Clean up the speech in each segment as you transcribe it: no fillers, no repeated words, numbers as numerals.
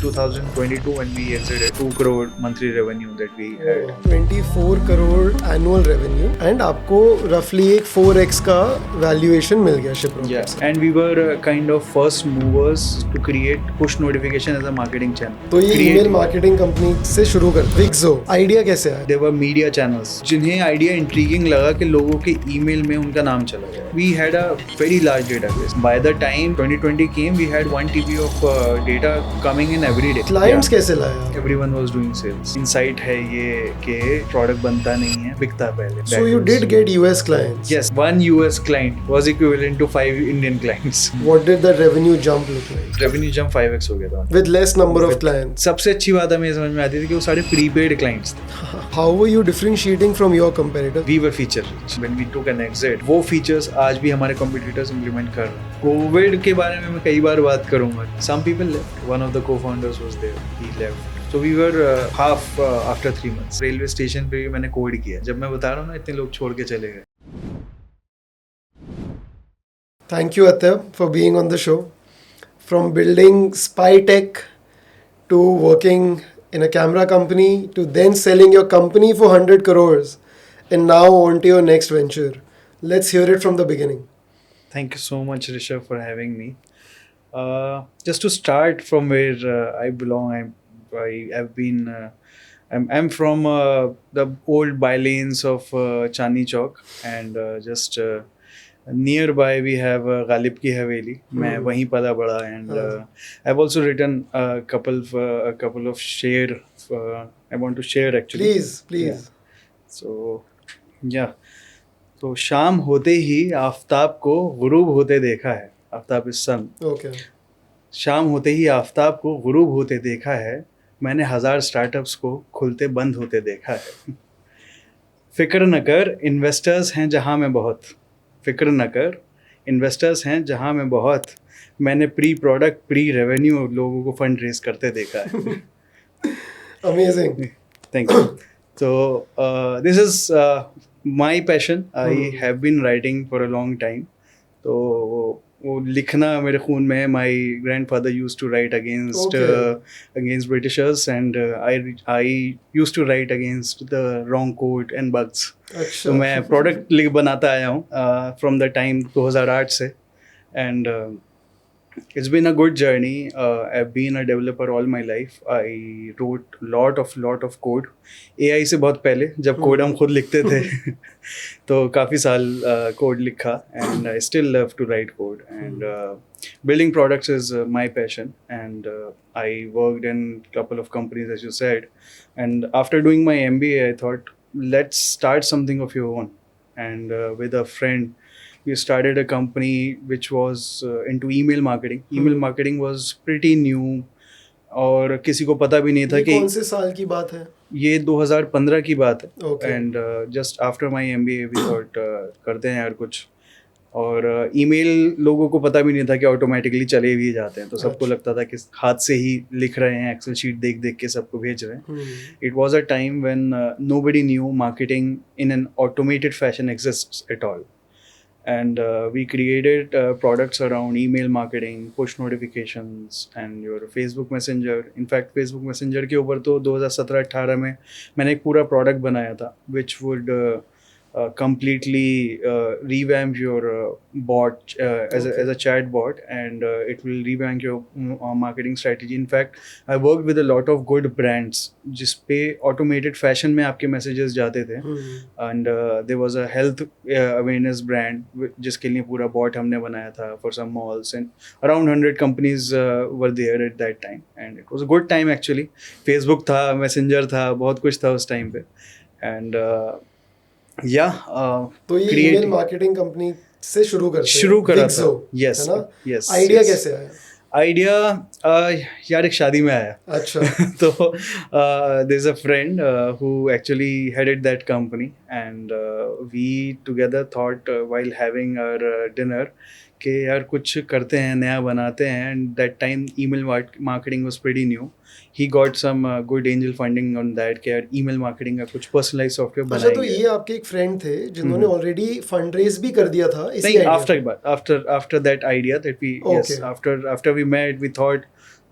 2022 when we exited, 2 crore monthly revenue that we had. 24 crore annual revenue and आपको रफली एक 4x का valuation मिल गया ship Yeah, and we were kind of first movers to create push notification as a marketing channel. तो ये email marketing company से शुरू कर विक्सो आइडिया कैसे आया? There were media channels जिन्हें आइडिया इंट्रीगिंग लगा कि लोगों के ईमेल में उनका नाम चला गया. We had a very large database. By the time 2020 came, we had 1 TB of data coming in every day. Clients कैसे लाया? Everyone was doing sales. Insight है ये कि प्रोडक्ट बनता नहीं है, बिकता पहले. So you did get US clients? Yes, one US client was equivalent to 5 Indian clients. What did the revenue jump look like? Revenue jump 5x हो गया था. With less number of clients. सबसे अच्छी बात हमें समझ में आती थी कि वो सारे प्रीपेड क्लाइंट्स थे. How were you differentiating from your competitors? We were feature rich. When we took an exit, वो फीचर्स आज भी हमारे कॉम्पिटिटर्स इम्प्लीमेंट कर रहे हैं. कोविड के बारे में मैं कई बार बात करूंगा. Some people left. One of the co-founders was there. He left. So we were half after 3 months. Railway station पे भी मैंने कोड किया. जब मैं बता रहा हूँ ना, इतने लोग छोड़ के चले गए. Thank you, Atya, for being on the show. From building spy tech to working in a camera company to then selling your company for 100 crores and now on to your next venture. Let's hear it from the beginning. Thank you so much, Rishabh, for having me. Just to start from where I belong, I've been. I'm from the old bylanes of Chandni Chowk, and just nearby we have Ghalib Ki Haveli. मैं वहीं पला बड़ा, and I've also written a couple of share. I want to share actually. Please. Yeah. So yeah. तो शाम होते ही आफताब को गुरूब होते देखा है. आफताब इज सन. Okay. शाम होते ही आफताब को गुरूब होते देखा है. मैंने 1000 स्टार्टअप्स को खुलते बंद होते देखा है. फिक्र न कर इन्वेस्टर्स हैं जहां में बहुत. फिक्र न कर इन्वेस्टर्स हैं जहां में बहुत. मैंने प्री प्रोडक्ट प्री रेवेन्यू लोगों को फंड रेज करते देखा है. Amazing. Thank you. So this is my passion. I have been writing for a long time. तो वो लिखना मेरे खून में है. My grandfather used to write against against Britishers, and I used to write against the wrong code and bugs. अच्छा. तो मैं प्रोडक्ट बनाता आया हूँ from the time 2008 से, and it's been a good journey. I've been a developer all my life. I wrote lot of code. AI से बहुत पहले, जब कोड हम खुद लिखते थे तो काफ़ी साल कोड लिखा, and I still love to write code. And building products is my passion. And I worked in a couple of companies, as you said. And after doing my MBA, I thought, let's start something of your own. And with a friend, we started a company which was into email marketing. Email marketing was pretty new, और किसी को पता भी नहीं था कि कौन से साल की बात है? ये 2015 की बात है. Okay. And just after my MBA we thought करते हैं यार कुछ. और ईमेल लोगों को पता भी नहीं था कि ऑटोमेटिकली चले भी जाते हैं. तो सबको लगता था कि हाथ से ही लिख रहे हैं, एक्सेल शीट देख के सबको भेज रहे हैं. It was a time when nobody knew marketing in an automated fashion exists at all. And we created products around email marketing, push notifications, and your Facebook Messenger. In fact, Facebook Messenger के ऊपर तो 2017-18 में मैंने एक पूरा product बनाया था, which would completely revamp your bot as a chat bot, and it will revamp your marketing strategy. In fact, I worked with a lot of good brands जिस पे automated fashion में आपके messages जाते थे. And there was a health awareness brand जिसके लिए पूरा bot हमने बनाया था for some malls, and around 100 companies were there at that time, and it was a good time actually. Facebook था, Messenger था, बहुत कुछ था उस time पे. And तो ये ईमेल मार्केटिंग कंपनी से शुरू करा था. यस. आइडिया कैसे आया? आइडिया यार एक शादी में आया. अच्छा. तो there is a friend who actually headed that company, and we together thought while having our dinner कि यार कुछ करते हैं, नया बनाते हैं. And that time email marketing was pretty new. He got some good angel funding on that कि यार ईमेल मार्केटिंग का कुछ पर्सनलाइज्ड सॉफ्टवेयर बनाएंगे. अच्छा, तो ये आपके एक फ्रेंड थे जिन्होंने ऑलरेडी फंड रेज भी कर दिया था इसी नहीं, after that idea that we after we met, we thought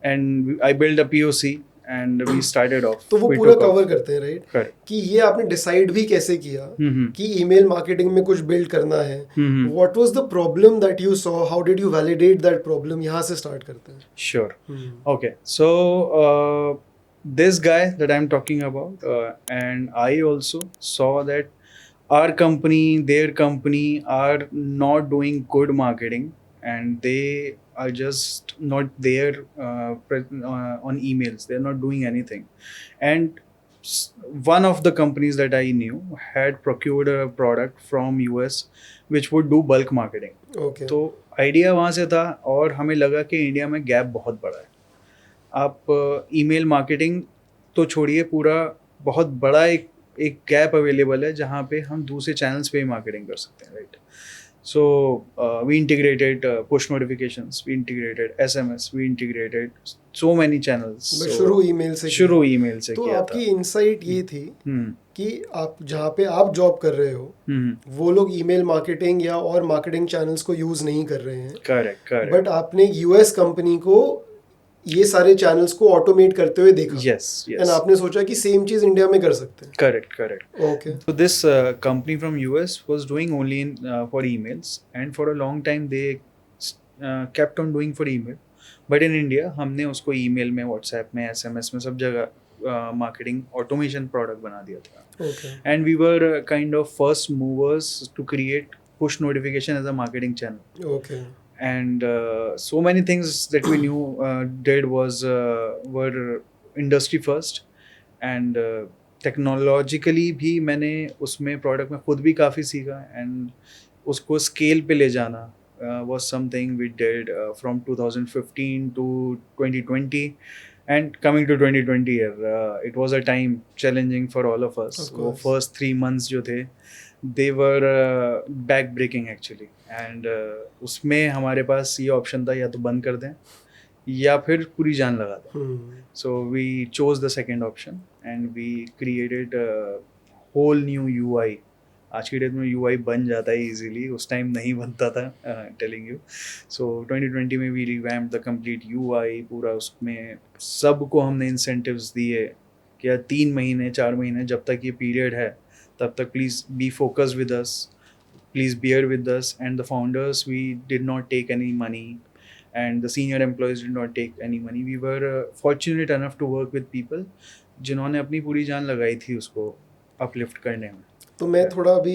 and I built a POC and we started off. तो वो We पूरा took off. कवर करते हैं, राइट? Correct. कि ये आपने डिसाइड भी कैसे किया हम्म कि ईमेल मार्केटिंग में कुछ बिल्ड करना है. Hmm what was the problem that you saw, how did you validate that problem? यहाँ से स्टार्ट करते हैं. Sure. Okay, so this guy that I'm talking about, and I also saw that our company, their company are not doing good marketing, and they are just not there on emails. They're not doing anything, and one of the companies that I knew had procured a product from US, which would do bulk marketing. Okay. तो idea वहाँ से था और हमें लगा कि India में gap बहुत बड़ा है. आप ईमेल मार्केटिंग तो छोड़िए, पूरा बहुत बड़ा एक गैप अवेलेबल है जहाँ पे हम दूसरे चैनल्स पे ही मार्केटिंग कर सकते हैं, right? So we integrated push notifications, we integrated SMS, we integrated so many channels. But शुरू ईमेल से शुरू ईमेल से तो किया आपकी था. इनसाइट ये थी हम्म कि आप जहाँ पे आप जॉब कर रहे हो हम्म वो लोग ईमेल मार्केटिंग या और मार्केटिंग चैनल्स को यूज नहीं कर रहे हैं, करेक्ट करेक्ट. बट आपने यूएस कंपनी को ये सारे चैनल्स को ऑटोमेट करते हुए देखा. यस एंड यस, आपने सोचा कि सेम चीज इंडिया में कर सकते हैं. correct correct. Okay. So this company from US was doing only for emails, and for a long time they kept on doing for email. But in India हमने उसको email में, WhatsApp में, SMS में, सब जगह marketing automation product बना दिया था. Okay. And we were kind of first movers to create push notification as a marketing channel. Okay. And so many things that we knew did was were industry first, and technologically भी मैंने उसमें product में खुद भी काफ़ी सीखा, and उसको scale पे ले जाना was something we did from 2015 to 2020. And coming to 2020 year, it was a time challenging for all of us. Of वो course. first 3 months जो थे, they were back breaking actually. And उसमें हमारे पास ये ऑप्शन था, या तो बंद कर दें या फिर पूरी जान लगा दें. So we chose the second option and we created a whole new UI. आज की डेट में UI बन जाता है easily, उस टाइम नहीं बनता था, telling you. So 2020 में we revamped the complete UI. पूरा उसमें सबको हमने incentives दिए कि यार 3 महीने 4 महीने जब तक ये पीरियड है तब तक please be focused with us, please bear with us. And the founders, we did not take any money, and the senior employees did not take any money. We were fortunate enough to work with people जिन्होंने अपनी पूरी जान लगाई थी उसको uplift करने में. तो मैं थोड़ा अभी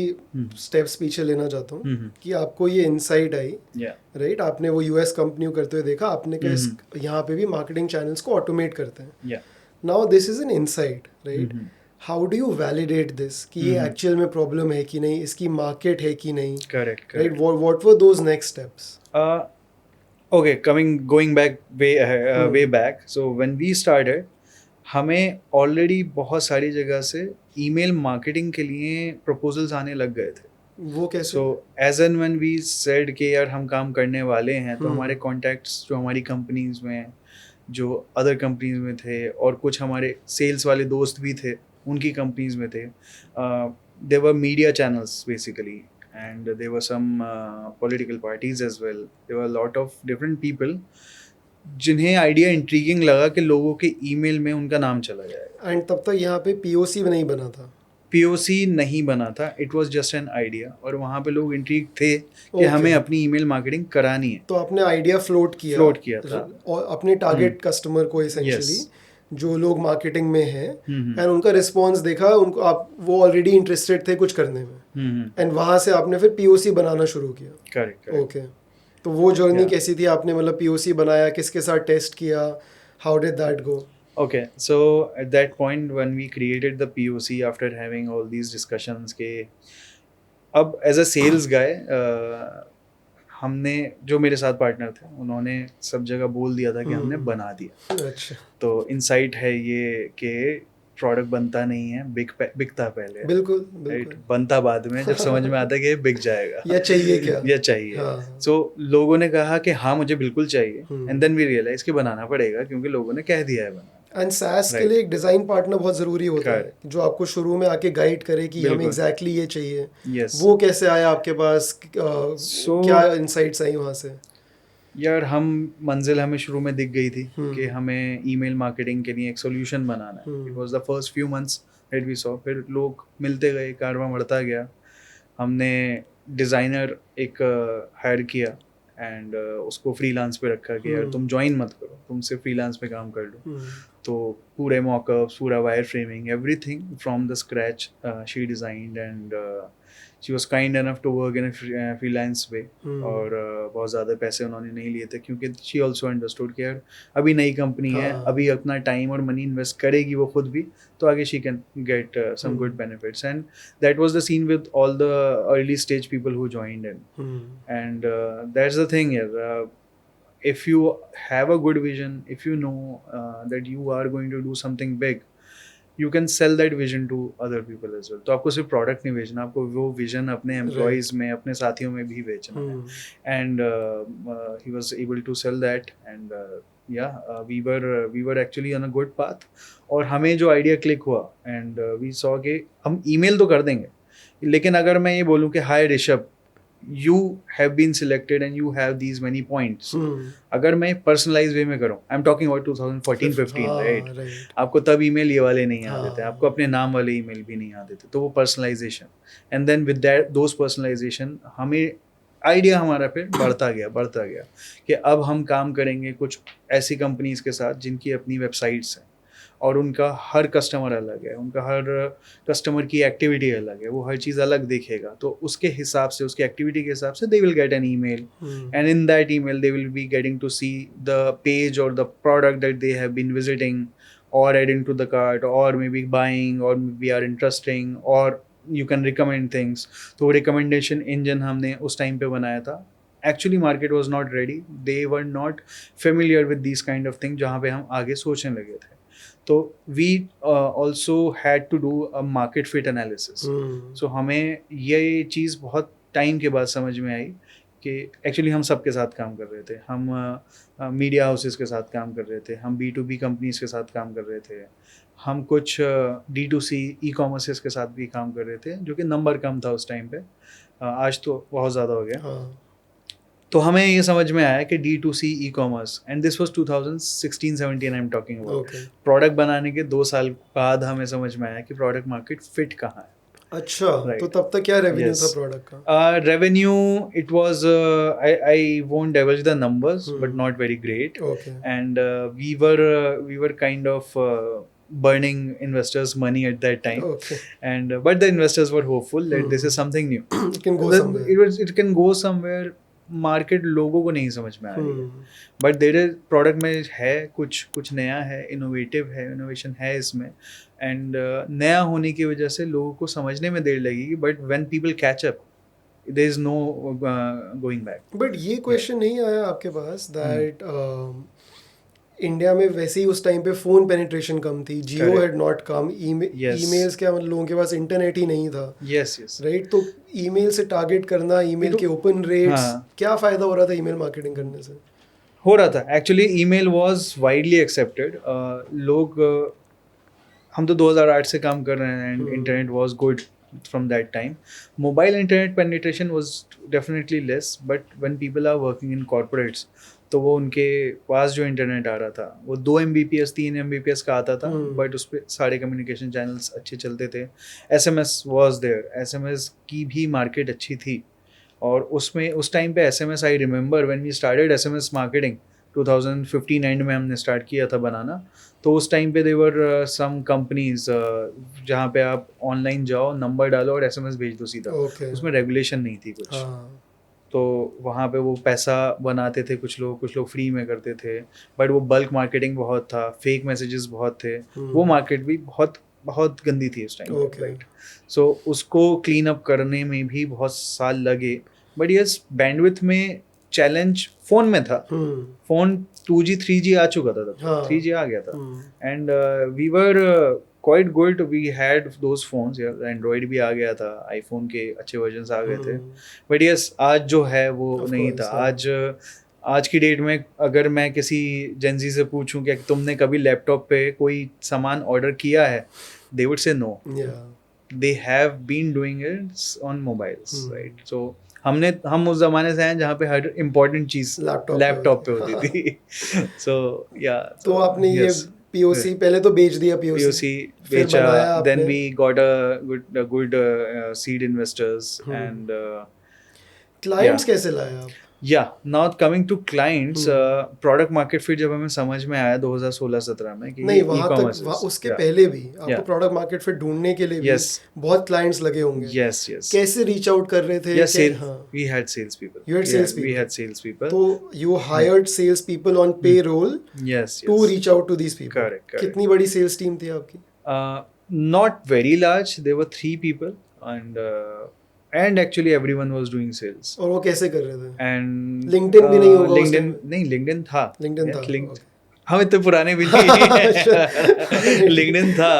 स्टेप्स पीछे लेना चाहता हूँ कि आपको ये इंसाइट आई, Yeah. राइट? आपने वो यूएस कंपनी को करते हुए देखा, आपने कहा यहाँ पे भी मार्केटिंग चैनल्स को ऑटोमेट करते हैं. Yeah. Now this is an insight, right? How do you validate this कि ये एक्चुअल में प्रॉब्लम है कि नहीं, इसकी मार्केट है कि नहीं, Correct. Right? What were those next steps? Okay, going back way back. So when we started, हमें ऑलरेडी बहुत सारी जगह से ईमेल मार्केटिंग के लिए प्रपोजल्स आने लग गए थे. वो कैसे? So as and when we said कि यार हम काम करने वाले हैं, तो हमारे कॉन्टैक्ट्स जो हमारी कंपनीज में, जो अदर कंपनीज में थे, और कुछ हमारे सेल्स वाले दोस्त भी थे उनकी कंपनीज में थे. There were media channels basically, and there were some political parties as well. There were a lot of different people जिन्हें आइडिया इंट्रीगिंग लगा कि लोगों के ईमेल में उनका नाम चला जाएगा. एंड तब तक यहाँ पे पीओसी नहीं बना था. POC नहीं बना था, it was just an idea, और वहाँ पे लोग इंट्रीग थे कि Okay. हमें अपनी ईमेल मार्केटिंग करानी है. तो आपने आइडिया फ्लोट किया था. और अपने टारगेट कस्टमर को एसेंशियली, जो लोग मार्केटिंग में हैं, एंड उनका रिस्पॉन्स देखा, उनको आप वो ऑलरेडी इंटरेस्टेड थे कुछ करने में, एंड वहाँ से आपने फिर पीओसी बनाना शुरू किया. करेक्ट. ओके. तो वो जर्नी कैसी थी? आपने मतलब पीओसी बनाया, किसके साथ टेस्ट किया, how did that go? Okay, so at that point when we created the POC after having all these discussions के अब as a sales guy हमने, जो मेरे साथ पार्टनर थे, उन्होंने सब जगह बोल दिया था कि हमने बना दिया. अच्छा. तो इनसाइट है ये कि प्रोडक्ट बनता नहीं है, बिकता पहले. बिल्कुल. राइट, बनता बाद में जब समझ में आता है कि ये बिक जाएगा या चाहिए क्या, या चाहिए. सो लोगों ने कहा कि हाँ मुझे बिल्कुल चाहिए, एंड देन वी रियलाइज कि बनाना पड़ेगा क्योंकि लोगों ने कह दिया है बना. एंड SaaS के लिए एक डिजाइन पार्टनर बहुत जरूरी होता है, जो आपको शुरू में आके गाइड करे कि हमें एग्जैक्टली ये चाहिए. Yes. वो कैसे आया आपके पास? क्या इनसाइट्स आई वहाँ से? यार हम मंजिल हमें शुरू में दिख गई थी हम्म। कि हमें ईमेल मार्केटिंग के लिए एक सोल्यूशन बनाना है. It was the first few months that we saw. फिर लोग मिलते गए, कारवां बढ़ता गया. हमने डिज़ाइनर एक हायर किया एंड उसको फ्रीलांस पे रखा कि यार तुम ज्वाइन मत करो, तुम सिर्फ फ्रीलांस पे काम कर लो. तो पूरे मॉकअप्स, पूरा wireframing, everything from the scratch she designed and she was kind enough to work in freelance way. और बहुत ज़्यादा पैसे उन्होंने नहीं लिए थे क्योंकि शी ऑल्सो अंडरस्टूड कि यार अभी नई कंपनी है, हाँ. अभी अपना टाइम और मनी इन्वेस्ट करेगी वो खुद भी, तो आगे she can get some good benefits. And that was the scene with all the early stage people who joined in. And that's the thing here. If you have a good vision, if you know that you are going to do something big, you can sell that vision to other people as well. तो आपको सिर्फ product नहीं बेचना, आपको वो vision अपने employees में, अपने साथियों में भी बेचना है. And he was able to sell that and we were actually on a good path. और हमें जो आइडिया क्लिक हुआ एंड वी सॉ कि हम ईमेल तो कर देंगे, लेकिन अगर मैं ये बोलूँ कि hi Rishabh, you have been selected and you have these many points, अगर मैं पर्सनलाइज वे में करूँ, I am talking about 2014-15, right? आपको तब ईमेल ये वाले नहीं आते थे, आपको अपने नाम वाले ईमेल भी नहीं आते थे. तो वो personalization, and then with that those personalization हमें आइडिया हमारा फिर बढ़ता गया कि अब हम काम करेंगे कुछ ऐसी कंपनीज के साथ जिनकी अपनी वेबसाइट्स हैं और उनका हर कस्टमर अलग है, उनका हर कस्टमर की एक्टिविटी अलग है, वो हर चीज़ अलग देखेगा. तो उसके हिसाब से, उसकी एक्टिविटी के हिसाब से they will get an email, and in that email they will be getting to see the page और the product that they have been visiting और एडिंग टू द कार्ट और मे बी बाइंग और we are interesting और you can recommend things. तो recommendation engine हमने उस time पे बनाया था. Actually market was not ready, they were not familiar with this kind of thing जहाँ पे हम आगे सोचने लगे थे. तो we also had to do a market fit analysis. So हमें ये चीज़ बहुत टाइम के बाद समझ में आई कि एक्चुअली हम सबके साथ काम कर रहे थे. हम मीडिया हाउसेस के साथ काम कर रहे थे, हम B2B कंपनीज के साथ काम कर रहे थे, हम कुछ D2C ई कॉमर्सेस के साथ भी काम कर रहे थे, जो कि नंबर कम था उस टाइम पे. आज तो बहुत ज़्यादा हो गया. तो हमें ये समझ में आया कि D2C e commerce, and this was 2016-17 I am talking about. Product बनाने के 2 साल बाद हमें समझ में आया कि प्रोडक्ट मार्केट फिट कहाँ है. अच्छा, तो तब तक क्या रेवेन्यू था प्रोडक्ट का? Revenue, it was, I won't divulge the numbers, but not very great. And we were kind of burning investors' money at that time. And but the investors were hopeful that this is something new. It can go somewhere. It can go somewhere. Market लोगों को नहीं समझ में आ रही है, but their product में है कुछ नया है, इनोवेटिव है, इनोवेशन है इसमें. एंड नया होने की वजह से लोगों को समझने में देर लगेगी, but when people catch up there is no going back. But ये क्वेश्चन नहीं आया आपके पास दैट इंडिया में वैसे ही उस टाइम पे फोन पेनिट्रेशन कम थी, जियो हैड नॉट कम, ईमेल्स क्या, मतलब लोगों के पास इंटरनेट ही नहीं था. Yes right. तो ईमेल से टारगेट करना, ईमेल के ओपन रेट्स, क्या फायदा हो रहा था ईमेल मार्केटिंग करने से? हो रहा था actually. Email was widely accepted. लोग, हम तो 2008 से काम कर रहे हैं and internet was good from that time. Mobile internet penetration was definitely less, but when people are working in corporates, तो वो उनके पास जो इंटरनेट आ रहा था वो 2 Mbps 3 Mbps का आता था, बट उस पर सारे कम्युनिकेशन चैनल्स अच्छे चलते थे. SMS was there, SMS की भी मार्केट अच्छी थी. और उसमें उस टाइम पे SMS, I remember when we started SMS marketing 2015 end में हमने स्टार्ट किया था बनाना. तो उस टाइम पे देवर सम कंपनीज जहाँ पे आप ऑनलाइन जाओ, नंबर डालो और SMS भेज दो सीधा. उसमें रेगुलेशन नहीं थी कुछ. तो वहाँ पे वो पैसा बनाते थे कुछ लोग फ्री में करते थे, बट वो बल्क मार्केटिंग बहुत था, फेक मैसेजेस बहुत थे. वो मार्केट भी बहुत गंदी थी उस टाइम, राइट. सो उसको क्लीन अप करने में भी बहुत साल लगे. बट यस, बैंडविड्थ में चैलेंज फोन में था. फोन 2G 3G आ चुका था तब, 3G आ गया था. And we were quite good, we had those phones. Android भी आ गया था, आईफोन के अच्छे वर्जन्स आ गए थे. बट यस, आज जो है वो नहीं था. आज की डेट में अगर मैं किसी जेंजी से पूछूं कि तुमने कभी लैपटॉप पे कोई सामान ऑर्डर किया है, they would say no. They have been doing it on mobiles, right? So हम उस जमाने से हैं जहाँ पे हर इम्पोर्टेंट चीज लैपटॉप पे होती थी. सो या, तो आपने ये yes, पीओसी पहले तो बेच दिया, पीओसी POC फिर बनाया बेचा, then आपने. we got a good seed investors, and clients yeah. कैसे लाए आप? Yeah, now coming to clients, hmm. product market fit जब हमें समझ में आया 2016-17 में कि नहीं, ये वहां तक e-commerce is, उसके yeah, पहले भी आपको yeah, प्रोडक्ट मार्केट फिट ढूंढने के लिए भी yes, बहुत क्लाइंट्स लगे होंगे. yes, yes. कैसे रीच आउट कर रहे थे? Yeah, sale. हाँ, We had salespeople. you had Yeah, sales we people. had salespeople. तो you hired sales people on payroll Yes, to yes. reach out to these people. Correct. कितनी बड़ी sales team थी आपकी? Not very large. There were 3 people, and actually everyone was doing sales. और वो कैसे कर रहे थे? And LinkedIn भी नहीं होगा उस LinkedIn time? नहीं, LinkedIn था. LinkedIn Yeah, था, okay. हम इतने पुराने भी नहीं. अच्छा. LinkedIn था,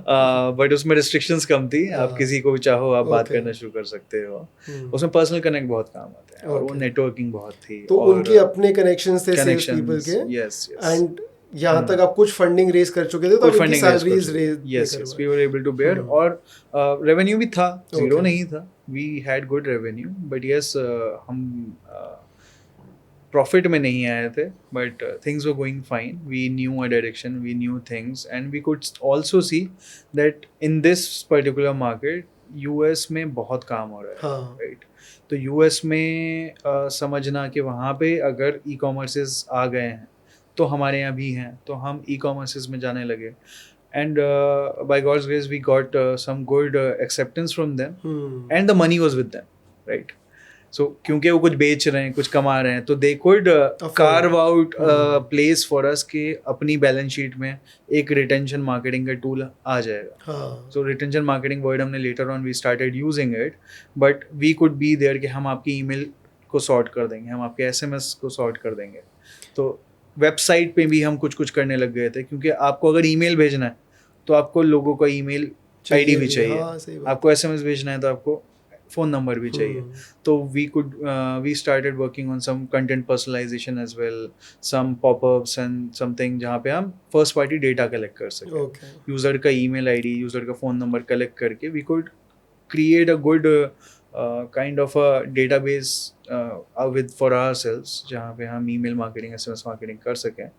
हाँ. बट उसमें रिस्ट्रिक्शंस कम थी. आप हाँ. किसी को भी चाहो आप बात Okay. करना शुरू कर सकते हो. हम्म. उसमें पर्सनल कनेक्ट बहुत काम आते हैं, और वो Okay. नेटवर्किंग बहुत थी. तो और उनके अपने कनेक्शंस थे सेल्स connections, पीपल के. yes, yes. एंड यहाँ तक आप कुछ फंडिंग रेज कर चुके थे, तो कुछ आप इनकी फंडिंग रेज सैलरीज कर रेज चुके. Yes, yes, we करवाए. were able to bear, हम्म. और रेवेन्यू भी था, जीरो Okay. नहीं था. We had good revenue, but yes, हम प्रॉफिट में नहीं आए थे, but things were going fine. We knew a direction, we knew things, and we could also see that in this particular market US में बहुत काम हो रहा है, हाँ. राइट. तो यूएस में समझना कि वहाँ पे अगर ई कॉमर्सेज आ गए हैं तो हमारे यहाँ भी हैं, तो हम ई कॉमर्सेज में जाने लगे. And by God's grace, we got some good acceptance from them, and the money was with them, right? So क्योंकि वो कुछ बेच रहे हैं, कुछ कमा रहे हैं, तो they could carve out a place for us कि अपनी बैलेंस शीट में एक रिटेंशन मार्केटिंग का टूल आ जाएगा. हाँ. So retention marketing word हमने later on we started using it, but we could be there कि हम आपकी email को सॉर्ट कर देंगे, हम आपके SMS को सॉर्ट कर देंगे. तो वेबसाइट पे भी हम कुछ कुछ करने लग गए थे, क्योंकि आपको अगर ईमेल भेजना है तो आपको लोगों का ईमेल आईडी भी चाहिए. हाँ, सही बात. आपको एसएमएस भेजना है तो आपको फ़ोन नंबर भी चाहिए. तो we started working on some content personalization as well, some popups and something जहाँ पे हम फर्स्ट पार्टी डेटा कलेक्ट कर सकें. Okay. यूज़र का ईमेल आईडी, यूज़र का फ़ोन नंबर कलेक्ट करके we could create a good kind of a database with for ourselves जहाँ पे हम email marketing, SMS marketing कर सकें.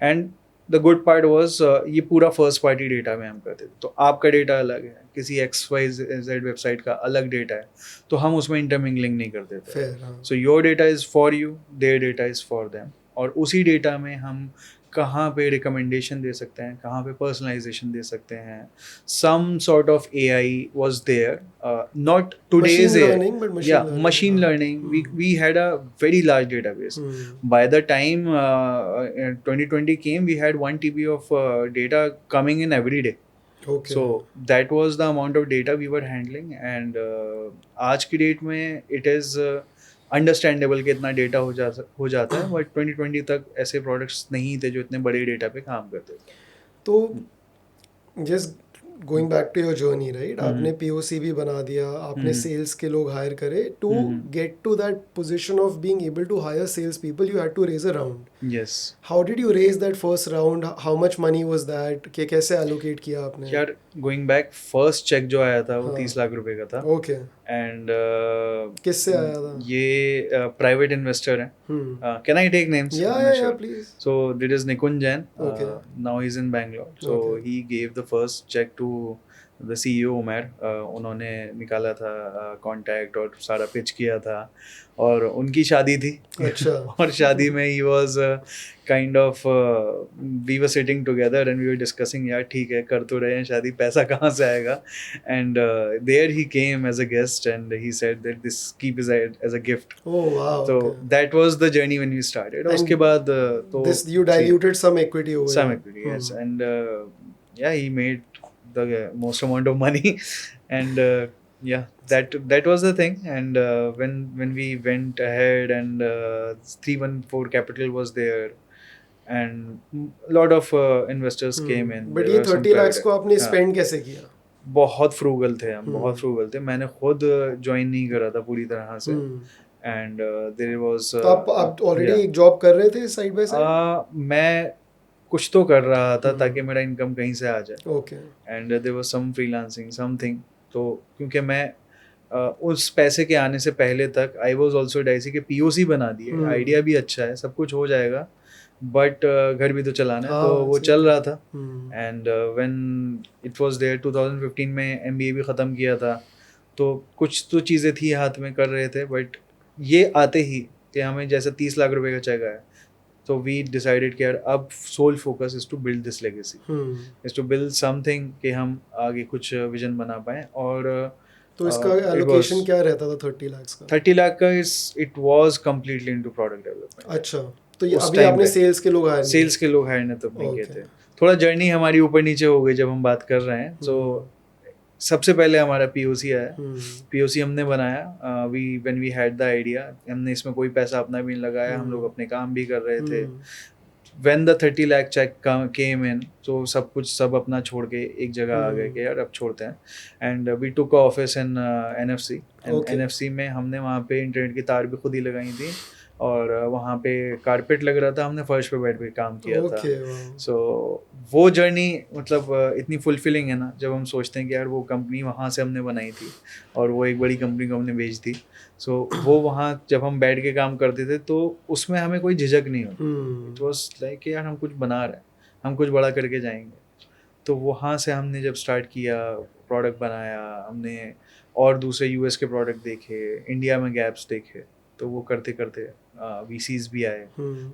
And the good part was ये पूरा first party data में हम करते थे. तो आपका डेटा अलग है, किसी XYZ वेबसाइट का अलग डेटा है, तो हम उसमें intermingling नहीं करते थे. Fair, हाँ. So your data is for you, their data is for them. और उसी डेटा में हम कहाँ पे रिकमेंडेशन दे सकते हैं, कहाँ पे पर्सनलाइजेशन दे सकते हैं. Some sort of AI was there, not today's Machine AI. learning, but machine Yeah, learning. machine हाँ. learning. We had a very large database. By the time 2020 came, we had 1 TB of data coming in every day. Okay. So that was the amount of data we were handling, and आज की date में it is understandable कि इतना data हो जाता है, but 2020 तक ऐसे प्रोडक्ट्स नहीं थे जो इतने बड़े डेटा पे काम करते थे. तो just going back to your journey, right, आपने पीओसी भी बना दिया, आपने सेल्स के लोग हायर करे. To get to that position of being able to hire sales people, you had to raise a round. Yes. How did you raise that first round? How much money was that? कि कैसे allocate किया आपने? यार, going back, first check जो आया था वो 30 लाख रुपए का था. ओके. एंड किससे आया था? ये प्राइवेट इन्वेस्टर है. Can I take names? Yeah please. So there is Nikunj Jain. Okay. Now he's in Bangalore. So Okay. he gave the first check to the CEO Umair. उन्होंने निकाला था contact और सारा पिच किया था, और उनकी शादी थी. अच्छा. और शादी में he was kind of we were sitting together and we were discussing, यार ठीक है कर तो रहे हैं शादी, पैसा कहाँ से आएगा. And there he came as a guest and he said that this keep as a gift. Oh wow. So Okay. that was the journey when we started. And उसके बाद तो This you diluted some equity over some here. equity, yes. And yeah, he made the most amount of money. And yeah, that was the thing. And when we went ahead, and 314 Capital was there, and a lot of investors came in. But There ये were some 30 lakhs private- को आपने हाँ. spend कैसे किया? बहुत frugal थे हम, बहुत फ्रूगल थे. मैंने खुद ज्वाइन नहीं करा था पूरी तरह से. And there was तो आप ऑलरेडी एक जॉब कर रहे थे साइड बाय साइड? मैं कुछ तो कर रहा था ताकि मेरा इनकम कहीं से आ जाए. Okay. And there was some freelancing something. तो क्योंकि मैं उस पैसे के आने से पहले तक आई वॉज ऑल्सो डाइसी कि पीओसी बना दिए, आइडिया भी अच्छा है, सब कुछ हो जाएगा, बट घर भी तो चलाना है, तो हाँ, वो सही चल बात। रहा था. And when it was there 2015 में एमबीए भी ख़त्म किया था, तो कुछ तो चीज़ें थी हाथ में, कर रहे थे, बट ये आते ही कि हमें जैसे 30 लाख रुपए का चेक आया, तो वी डिसाइडेड कि यार अब sole focus is to build this legacy, is to build something कि हम आगे कुछ विजन बना पाएँ. और तो इसका इट वाज एलोकेशन क्या रहता था 30 lakhs का? 30 लाख का it was completely into product development. अच्छा, तो ये उस अभी टाइम आपने पे सेल्स के लोग हायर नहीं सेल्स के लोग हायर तब नहीं किए ओके। थे. थोड़ा जर्नी हमारी ऊपर नीचे हो गई जब हम बात कर रहे हैं. सो सबसे पहले हमारा पीओसी आया. पीओसी हमने बनाया, we when we had the idea, हमने इसमें कोई पैसा अपना भी नहीं लगाया, हम लोग अपने काम भी कर रहे थे. व्हेन द 30 लाख चेक केम इन, तो सब अपना छोड़ के एक जगह आ गए कि यार अब छोड़ते हैं. And we took office in NFC. And Okay. NFC में हमने वहाँ पे इंटरनेट की तार भी खुद ही लगाई थी, और वहाँ पे कारपेट लग रहा था, हमने फर्श पे बैठ के काम किया था. ओके, वाह। सो वो जर्नी मतलब इतनी फुलफिलिंग है ना, जब हम सोचते हैं कि यार वो कंपनी वहाँ से हमने बनाई थी और वो एक बड़ी कंपनी को हमने बेच दी. सो वो वहाँ जब हम बैठ के काम करते थे तो उसमें हमें कोई झिझक नहीं होती. इट वॉज लाइक यार हम कुछ बना रहे हैं, हम कुछ बड़ा करके जाएंगे. तो वहाँ से हमने जब स्टार्ट किया, प्रोडक्ट बनाया हमने, और दूसरे यूएस के प्रोडक्ट देखे, इंडिया में गैप्स देखे, तो वो करते करते वीसीज भी आए,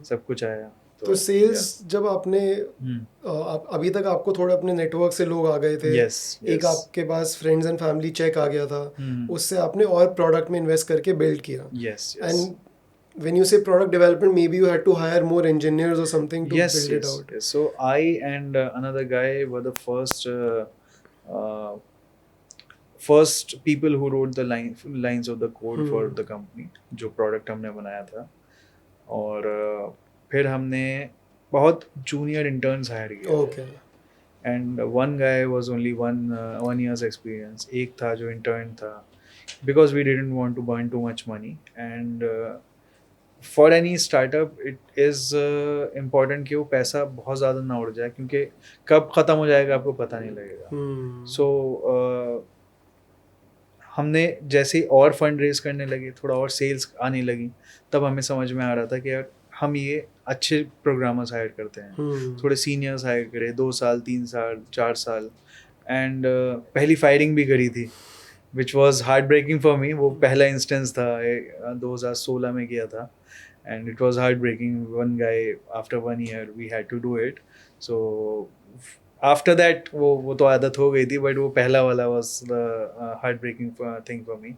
सब कुछ आया. तो सेल्स जब आपने हम्म. आप अभी तक आपको थोड़े अपने नेटवर्क से लोग आ गए थे, Yes, एक yes. आपके पास फ्रेंड्स एंड फैमिली चेक आ गया था, हम्म. उससे आपने और प्रोडक्ट में इन्वेस्ट करके बिल्ड किया. Yes, yes. And when you say product development, maybe you had to hire more engineers or something to Yes, build it yes, out. yes. So I and another guy were the uh, first people who wrote the lines of the code for the company, जो product हमने बनाया था. और फिर हमने बहुत junior interns hire किए. Okay. And one guy was only one year's experience. एक था जो intern था, because we didn't want to burn too much money. And for any startup it is important कि वो पैसा बहुत ज़्यादा ना उड़ जाए, क्योंकि कब ख़त्म हो जाएगा आपको पता नहीं लगेगा. So हमने जैसे और फंड रेज करने लगे, थोड़ा और सेल्स आने लगी, तब हमें समझ में आ रहा था कि यार हम ये अच्छे प्रोग्रामर्स हायर करते हैं, थोड़े सीनियर्स हायर करे, 2 साल 3 साल 4 साल. एंड पहली फायरिंग भी करी थी, which was heart breaking for me. वो पहला इंस्टेंस था, 2016 में किया था. And it was heart breaking. One guy after 1 year we had to do it. So after that वो तो आदत हो गई थी, बट वो पहला वाला was the heart breaking thing for me.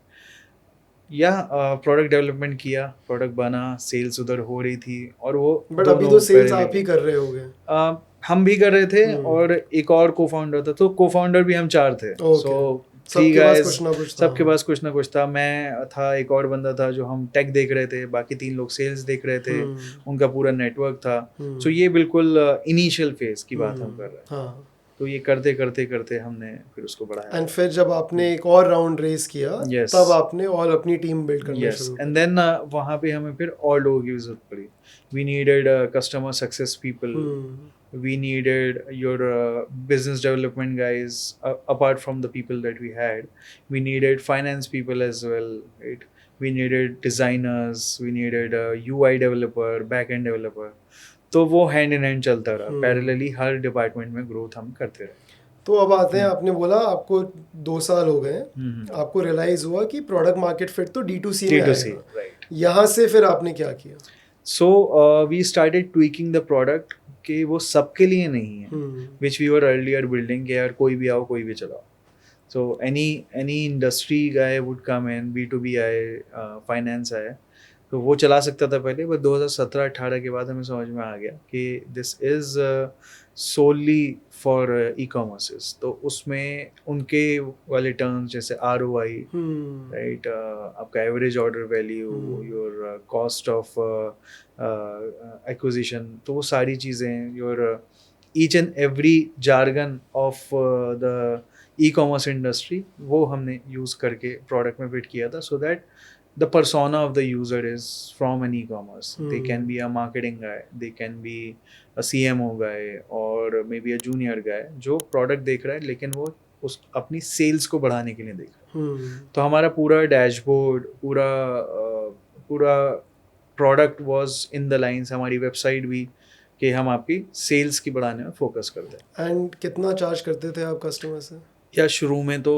Yeah product development किया, प्रोडक्ट बना, सेल्स उधर हो रही थी, और वो बट अभी तो सेल्स आप ही कर रहे होगे. हम भी कर रहे थे, और एक और को फाउंडर था, तो को फाउंडर भी हम 4 थे. सो सबके पास कुछ ना कुछ था. सबके पास कुछ ना कुछ था. मैं था, एक और बंदा था जो हम टेक देख रहे थे, बाकी 3 लोग सेल्स देख रहे थे, उनका पूरा नेटवर्क था. सो ये बिल्कुल इनिशियल फेज की बात हम कर रहे हैं. तो ये करते करते करते हमने फिर उसको बढ़ाया. एंड फिर जब आपने एक और राउंड रेस किया, तब आपने और अपनी टीम बिल्ड करना शुरू किया. एंड देन वहाँ पे हमें फिर और लोगों की जरूरत पड़ी. We needed customer success people, we needed your business development guys, apart from the people that we had. We needed finance people as well, right? We needed designers, we needed a UI developer, back-end developer. तो वो hand in hand चलता रहा. Parallelly हर department में growth हम करते रहे. तो अब आते हैं, आपने बोला आपको 2 साल हो गए, आपको रियलाइज हुआ कि प्रोडक्ट मार्केट फिट तो D2C में आएगा. राइट. यहाँ से फिर आपने क्या किया? So we started tweaking the product कि वो सबके लिए नहीं है, which we were earlier building कि यार कोई भी आओ, कोई भी चलाओ. So any industry guy would come in, B2B आए, फाइनेंस आए, तो वो चला सकता था पहले. बट 2017-18 के बाद हमें समझ में आ गया कि दिस इज़ सोली फॉर ई कॉमर्सेस. तो उसमें उनके वाले टर्म्स जैसे ROI, राइट, आपका average order value, your cost of acquisition, तो वो सारी चीज़ें, your each and every jargon of the e commerce industry, वो हमने यूज़ करके प्रोडक्ट में फिट किया था. So that the persona of the user is from an e-commerce. They can be a marketing guy, they can be a CMO guy, or maybe a junior guy जो product देख रहा है, लेकिन वो उस अपनी sales को बढ़ाने के लिए देख रहा तो हमारा पूरा डैशबोर्ड, पूरा product was in the lines, हमारी वेबसाइट भी, कि हम आपकी सेल्स की बढ़ाने में फोकस कर दें। एंड कितना चार्ज करते थे आप कस्टमर से? या शुरू में तो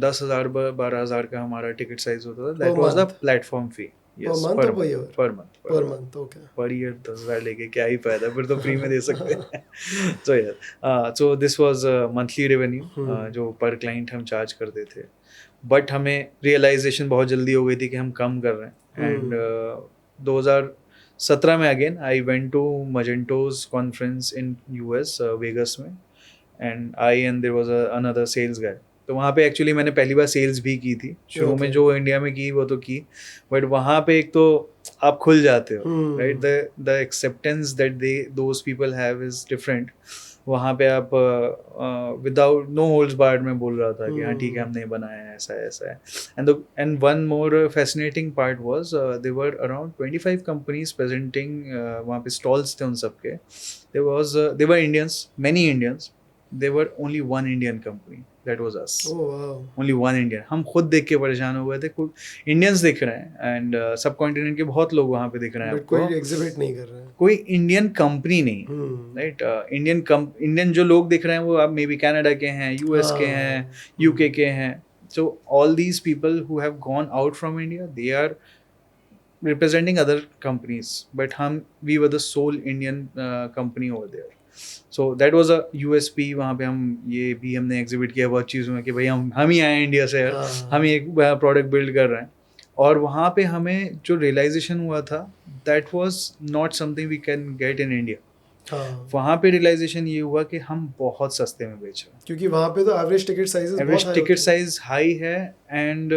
10,000 12,000 का हमारा टिकट साइज होता था, that Per was the month? Platform fee. Per yes, month पर or per year? Per month, per month, okay. Per year 10,000 लेके क्या ही फायदा, फिर तो फ्री में दे सकते हैं। सो यार, so this was monthly revenue जो पर क्लाइंट हम चार्ज करते थे। बट हमें रियलाइजेशन बहुत जल्दी हो गई थी कि हम कम कर रहे हैं, एंड 2017 में again I went to Magento's conference in US, Vegas में, and there was another sales guy. तो वहाँ पे एक्चुअली मैंने पहली बार सेल्स भी की थी शुरू में, Okay. जो इंडिया में की वो तो की, बट वहाँ पे एक तो आप खुल जाते हो, right, the acceptance that those people have is different. वहाँ पे आप विदाउट नो होल्ड्स बार्ड में बोल रहा था कि हाँ ठीक है, हमने बनाया है, ऐसा है, ऐसा है। And one more fascinating part was there were around 25 companies presenting, वहाँ पे स्टॉल्स थे उन सबके। They were Indians, many Indians. They were only one Indian company. That was us. Oh wow. Only one Indian. हम खुद देख के परेशान हो गए थे। इंडियंस दिख रहे हैं, एंड सब कॉन्टिनेंट के बहुत लोग वहाँ पे दिख रहे हैं बट आपको, कोई एग्जिबिट नहीं कर रहा है। कोई इंडियन कंपनी नहीं, राइट। इंडियन जो लोग दिख रहे हैं वो आप मे बी कनाडा के हैं, यूएस के हैं, यूके के हैं। So all these people who have gone out from India, they are representing other companies, but we were the sole Indian company over there. So that was a USP। वहाँ पे हम ये भी हमने एग्जिबिट किया बहुत चीज़ों में कि भाई हम ही आए हैं इंडिया से यार, हम ही एक प्रोडक्ट बिल्ड कर रहे हैं। और वहाँ पे हमें जो रियलाइजेशन हुआ था, that was not something we can get in India. वहाँ पे रियलाइजेशन ये हुआ कि हम बहुत सस्ते में बेच रहे हैं, क्योंकि वहाँ पे तो average ticket sizes average ticket size high है, and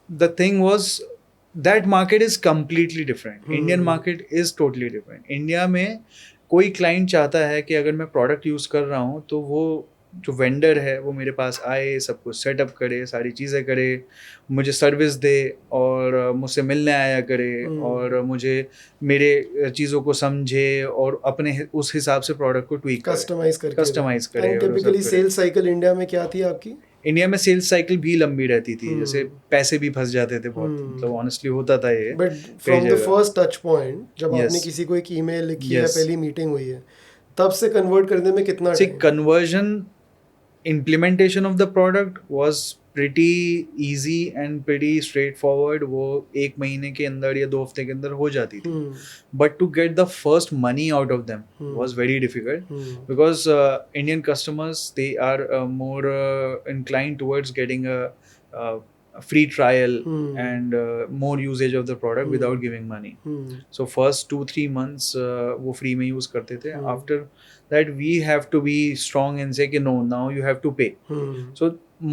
the thing was that market is completely different. Indian market is totally different. India में कोई क्लाइंट चाहता है कि अगर मैं प्रोडक्ट यूज़ कर रहा हूँ तो वो जो वेंडर है वो मेरे पास आए, सब कुछ सेटअप करे, सारी चीज़ें करे, मुझे सर्विस दे, और मुझसे मिलने आया करे, और मुझे मेरे चीज़ों को समझे और अपने उस हिसाब से प्रोडक्ट को ट्वीक कस्टमाइज करे। और टिपिकली सेल्स साइकिल इंडिया में क्या थी आपकी? इंडिया में सेल्स साइकिल भी लंबी रहती थी, जैसे पैसे भी फंस जाते थे बहुत, मतलब ऑनेस्टली होता था ये। But from the first touch point, जब Yes. आपने किसी को एक ईमेल लिखी है, Yes. पहली मीटिंग हुई है, तब से कन्वर्ट करने में कितना See, time? conversion, implementation of the product was pretty easy and pretty straightforward. वो एक महीने के अंदर या 2 हफ्ते के अंदर हो जाती थी। But to get the first money out of them was very difficult, because Indian customers, they are more inclined towards getting a free trial and more usage of the product without giving money. So first 2-3 months वो free में use करते थे। After that we have to be strong and say कि no, now you have to pay. So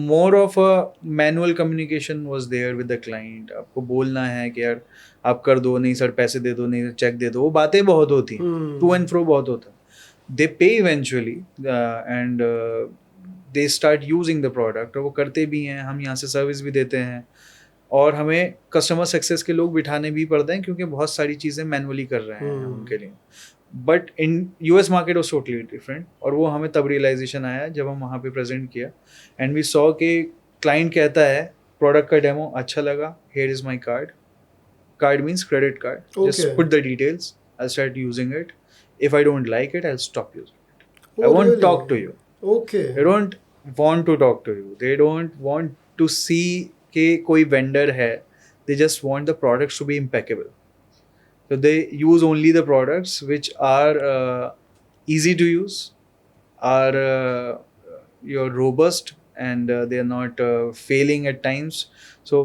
more of a manual communication was there with the client. आपको बोलना है कि यार आप कर दो, नहीं सर पैसे दे दो, नहीं चेक दे दो, वो बातें बहुत होती, टू एंड फ्रो बहुत होता। They pay eventually, and they start using the product, और वो करते भी हैं, हम यहाँ से सर्विस भी देते हैं, और हमें कस्टमर सक्सेस के लोग बिठाने भी पड़ते हैं क्योंकि बहुत सारी चीज़ें मैनुअली कर रहे हैं हम उनके लिए। But in US market was totally different, और वो हमें तब रियलाइजेशन आया जब हम वहाँ पे प्रेजेंट किया, एंड वी सॉ कि क्लाइंट कहता है प्रोडक्ट का डेमो अच्छा लगा, here is my card means credit card, just put the details, I start using it, if I don't like it I stop using it, I won't talk to you, they don't want to talk to you, they don't want to see कि कोई vendor है, they just want the products to be impeccable. So they use only the products which are easy to use, are you're robust, and they are not failing at times. So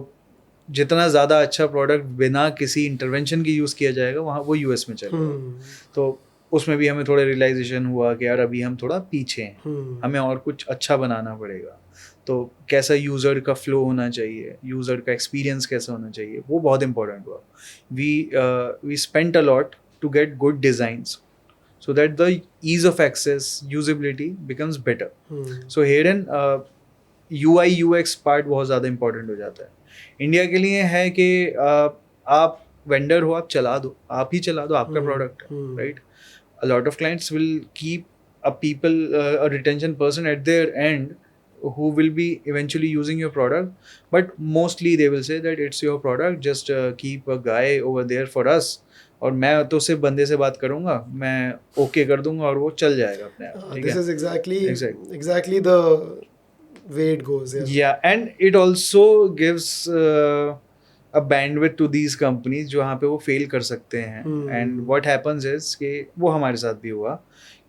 जितना ज़्यादा अच्छा product बिना किसी intervention के use किया जाएगा वहाँ वो यूएस में चलेगा। तो उसमें भी हमें थोड़ा रियलाइजेशन हुआ कि यार अभी हम थोड़ा पीछे हैं, हमें और कुछ अच्छा बनाना पड़ेगा। तो कैसा यूज़र का फ्लो होना चाहिए, यूज़र का एक्सपीरियंस कैसा होना चाहिए, वो बहुत इंपॉर्टेंट हुआ। We spent a lot to get good designs so that the ease of access, usability becomes better. So herein UI UX part बहुत ज़्यादा इंपॉर्टेंट हो जाता है। इंडिया के लिए है कि आप वेंडर हो, आप चला दो, आप ही चला दो, आपका प्रोडक्ट है, right. A lot of clients will keep a retention person at their end who will be eventually using your product, but mostly they will say that it's your product, just keep a guy over there for us, और मैं तो सिर्फ बंदे से बात करूंगा, मैं okay कर दूंगा और वो चल जाएगा अपने आप, ठीक This है. is exactly Exactly. exactly the way it goes. Yeah. Yeah, and it also gives a bandwidth to these companies जहाँ पे वो फेल कर सकते हैं. And what happens is कि वो हमारे साथ भी हुआ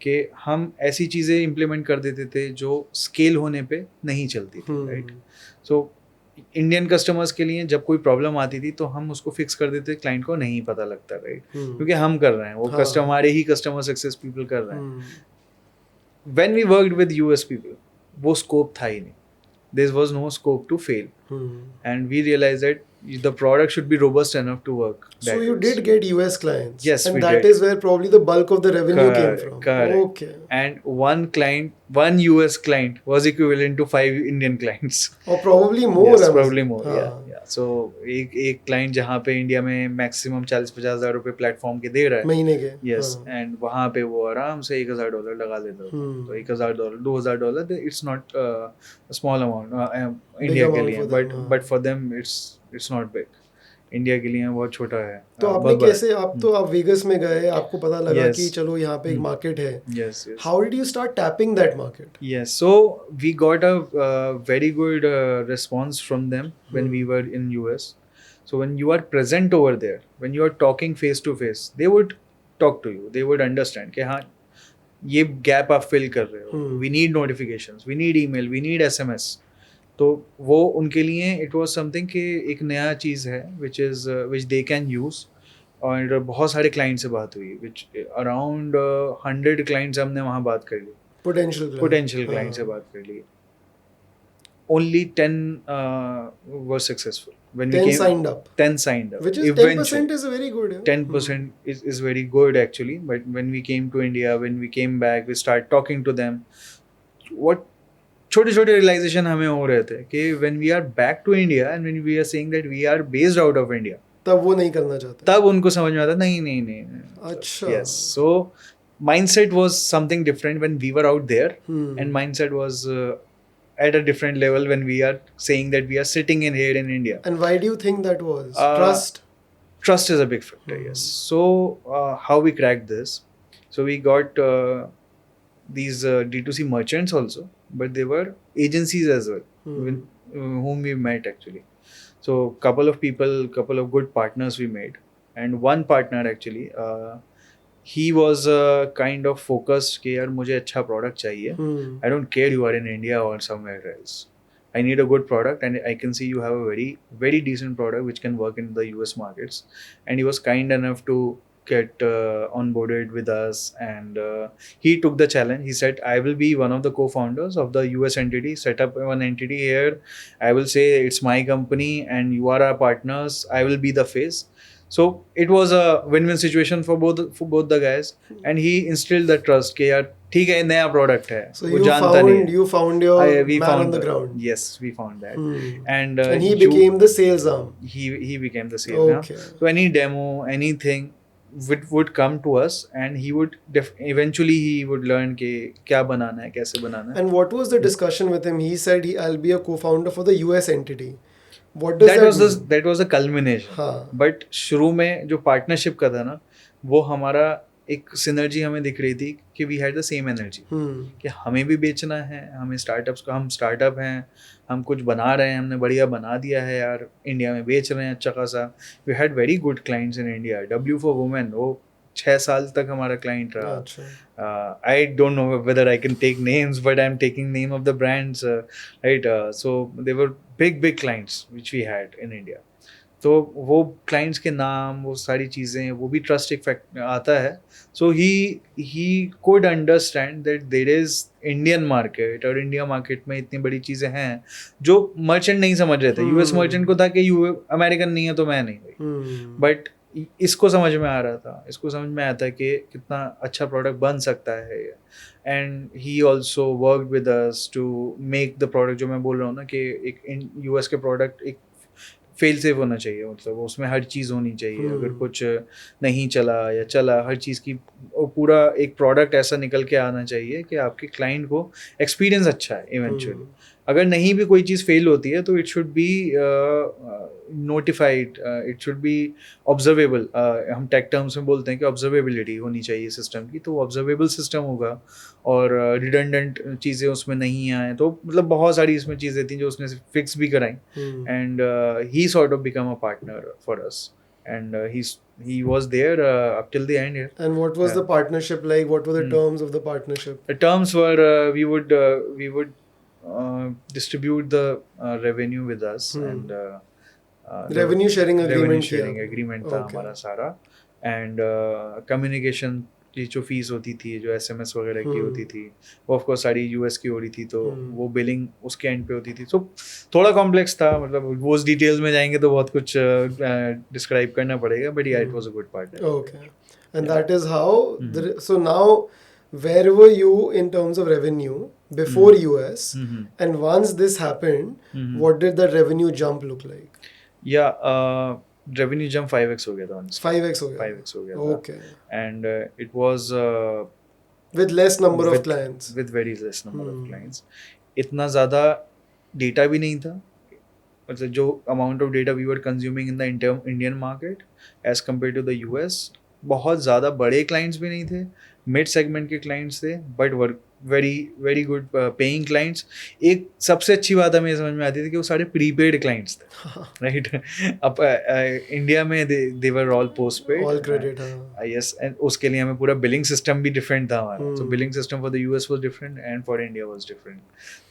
कि हम ऐसी चीज़ें इम्प्लीमेंट कर देते थे जो स्केल होने पे नहीं चलती थी, राइट. सो इंडियन कस्टमर्स के लिए जब कोई प्रॉब्लम आती थी तो हम उसको फिक्स कर देते, क्लाइंट को नहीं पता लगता, राइट, क्योंकि हम कर रहे हैं, वो हाँ. हमारे ही कस्टमर सक्सेस पीपल कर रहे हैं. When we worked with US people, वो स्कोप था ही नहीं. There was no scope to fail. And we realized that the product should be robust enough to work. So you did get US clients. Yes, and we that did. is where probably the bulk of the revenue came from. Correct. Okay. And one US client was equivalent to 5 Indian clients. Or probably more. Yes, I was- probably more. हाँ. Yeah. So एक client जहाँ पे India में maximum 40-50 हज़ार रुपए platform के दे रहा है महीने के. Yes, हाँ. and वहाँ पे वो आराम से $1,000 लगा देता था. तो $1,000, $2,000, it's not a small amount India के amount लिए, for them, but for them it's not big. India के लिए बहुत छोटा है. तो आपने कैसे, आप वेगस में गए, आपको पता लगा Yes. कि चलो यहाँ पे एक मार्केट है. Yes. How did you start tapping that market? Yes, so we got a very good response from them when we were in US. So when you are present over there, when you are talking face to face, they would talk to you. They would understand कि हाँ ये gap आप fill कर रहे हो. We need notifications, we need email, we need SMS. तो वो उनके लिए it was something कि एक नया चीज़ है which they can use. और बहुत सारे क्लाइंट से बात हुई, which around 100 क्लाइंट्स हमने वहाँ बात कर ली. Potential client से बात कर ली. Only 10 were successful. When 10 we came, signed up. 10 signed up. Which is 10% is very good. Yeah? 10% is very good actually. But when we came to India, when we came back, we started talking to them. What छोटे छोटे realization हमें हो रहे थे कि when we are back to India and when we are saying that we are based out of India, तब वो नहीं करना चाहते. तब उनको समझ में आता नहीं. अच्छा. Yes. So mindset was something different when we were out there, and mindset was at a different level when we are saying that we are sitting in here in India. And why do you think that was? Trust is a big factor. Yes. So how we cracked this? So we got these D2C merchants also, but they were agencies as well, whom we met actually. So couple of good partners we made, and one partner actually he was kind of focused कि यार मुझे अच्छा product चाहिए. I don't care you are in India or somewhere else. I need a good product, and I can see you have a very, very decent product which can work in the US markets. And he was kind enough to get onboarded with us, and he took the challenge. He said, I will be one of the co-founders of the US entity, set up one entity here. I will say it's my company and you are our partners. I will be the face. So it was a win-win situation for both the guys, and he instilled the trust कि यार ठीक है नया product है. So you found your man on the ground. Yes, we found that. And he became the sales arm. He became the sales arm. So any demo, anything would come to us, and he would eventually he would learn कि क्या बनाना है, कैसे बनाना है. And what was the discussion with him? He said I'll be a co-founder for the US entity. What does that mean? That was a culmination. हाँ. But शुरू में जो partnership का था ना, वो हमारा एक synergy हमें दिख रही थी कि we had the same energy. कि हमें भी बेचना है, हम startup हैं, हम कुछ बना रहे हैं, हमने बढ़िया बना दिया है यार, इंडिया में बेच रहे हैं अच्छा खासा. We had very good clients in India. W for Women, वो 6 साल तक हमारा client रहा. I don't know whether I can take names, but I'm taking name of the brands, right? So they were big clients which we had in India. तो वो clients के नाम, वो सारी चीज़ें, वो भी trust effect आता है. So he could understand that there is Indian market, और India market में इतनी बड़ी चीज़ें हैं जो merchant नहीं समझ रहे थे. US merchant को था कि American नहीं है तो मैं नहीं भाई. But इसको समझ में आ रहा था, इसको समझ में आता है कि कितना अच्छा प्रोडक्ट बन सकता है. And he also work with us to make the product. जो मैं बोल रहा हूँ ना कि एक US के प्रोडक्ट एक फेल सेफ होना चाहिए, मतलब उसमें हर चीज़ होनी चाहिए. अगर कुछ नहीं चला या चला, हर चीज़ की पूरा एक प्रोडक्ट ऐसा निकल के आना चाहिए कि आपके क्लाइंट को एक्सपीरियंस अच्छा है इवेंचुअली. अगर नहीं भी कोई चीज़ फेल होती है तो it should be notified, it should be observable. हम टेक टर्म्स में बोलते हैं कि ऑब्जर्वेबिलिटी होनी चाहिए सिस्टम की, तो ऑब्जर्वेबल सिस्टम होगा और रिडंडेंट चीज़ें उसमें नहीं आए, तो मतलब बहुत सारी इसमें चीज़ें थी जो उसने फिक्स भी कराई, and he sort of become a partner for us, and he was there up till the end here. And what was the partnership like? What were the terms of the partnership? The terms were we would distribute the revenue with us, and Revenue sharing agreement revenue sharing किया। agreement था Okay. हमारा सारा, and communication की जो fees होती थी, जो SMS वगैरह की होती थी, वो ऑफ कोर्स सारी यूएस की हो रही थी, तो वो बिलिंग उसके एंड पे होती थी, तो थोड़ा कॉम्प्लेक्स था, मतलब वो उस डिटेल्स में जाएंगे तो बहुत कुछ डिस्क्राइब करना पड़ेगा, बट या it was a good partner. Okay. And that is how so now where were you in terms of revenue before US, and once this happened, what did that revenue jump look like? Yeah, revenue jump 5x हो गया था honestly. 5x हो गया। 5x हो गया था. Okay. And it was With less number of clients. with very less number of clients. इतना ज़्यादा डेटा भी नहीं था, मतलब जो amount of data we were consuming in the Indian market as compare to the US, बहुत ज़्यादा बड़े क्लाइंट्स भी नहीं थे, मिड सेगमेंट के क्लाइंट्स थे, but were very very good paying clients. एक सबसे अच्छी बात हमें समझ में आती थी कि वो सारे प्रीपेड क्लाइंट्स थे, राइट. अब इंडिया में they were all postpaid, All credit, yes, and उसके लिए हमें पूरा बिलिंग सिस्टम भी डिफरेंट था हमारा. So billing system for the US was different and for India was different.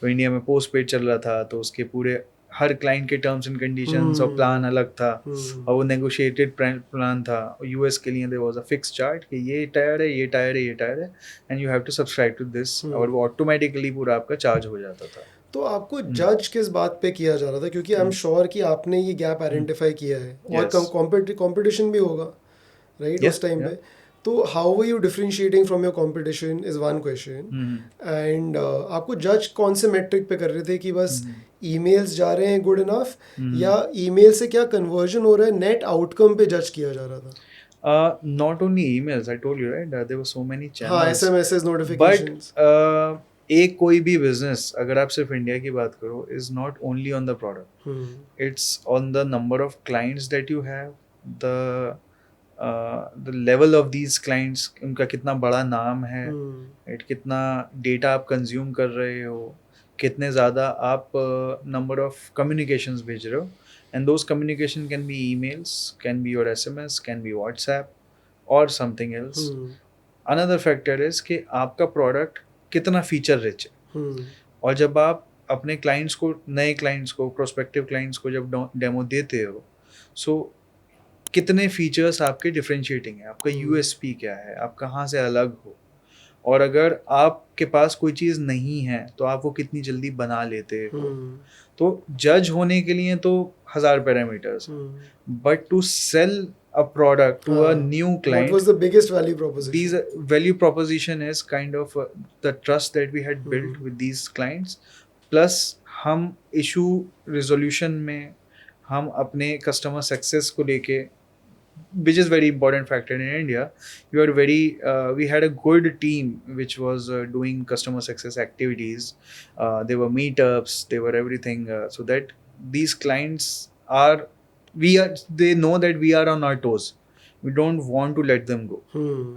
तो इंडिया में पोस्ट पेड चल रहा था, तो उसके पूरे हर क्लाइंट के टर्म्स एंड कंडीशंस और प्लान अलग था, और वो नेगोशिएटेड प्लान था. यूएस के लिए there was a fix chart कि ये टायर है, ये टायर है, ये टायर है, and you have to subscribe to this, और वो ऑटोमेटिकली पूरा आपका चार्ज हो जाता था. तो आपको जज किस बात पे किया जा रहा था, क्योंकि आई एम श्योर कि आपने ये गैप आइडेंटिफाई किया है, और कंपटीशन भी होगा, राइट, उस टाइम पे. तो how were you differentiating from your competition is one question, and आपको जज कौन से मेट्रिक पे कर रहे थे, कि बस ईमेल्स जा रहे हैं गुड इनफ, या ईमेल से क्या कन्वर्जन हो रहा है, नेट आउटकम पे जज किया जा रहा था? Not only emails, I told you, right, there were so many channels. हाँ, SMSs, notifications. But एक कोई भी बिजनेस, अगर आप सिर्फ इंडिया की बात करो, is not only on the product, it's on the number of clients that you have, the level of these clients, उनका कितना बड़ा नाम है, कितना डेटा आप कंज्यूम कर रहे हो, कितने ज़्यादा आप नंबर ऑफ कम्युनिकेशंस भेज रहे हो, and those communication can be emails, can be your SMS, can be WhatsApp or something else. Another factor is कि आपका प्रोडक्ट कितना फीचर रिच है, और जब आप अपने क्लाइंट्स को, नए क्लाइंट्स को, प्रोस्पेक्टिव क्लाइंट्स को जब डेमो देते हो, सो कितने फीचर्स आपके डिफरेंशिएटिंग है, आपका यूएसपी क्या है, आप कहाँ से अलग हो, और अगर आपके पास कोई चीज़ नहीं है तो आप वो कितनी जल्दी बना लेते हो. तो जज होने के लिए तो 1000 parameters, but to sell a product to a new client, what was the biggest value proposition? These value proposition is kind of the trust that we had built with these clients, plus हम issue resolution में हम अपने customer success को लेके, which is very important factor in India, we had a good team which was doing customer success activities. There were meetups, there were everything, so that these clients they know that we are on our toes. We don't want to let them go.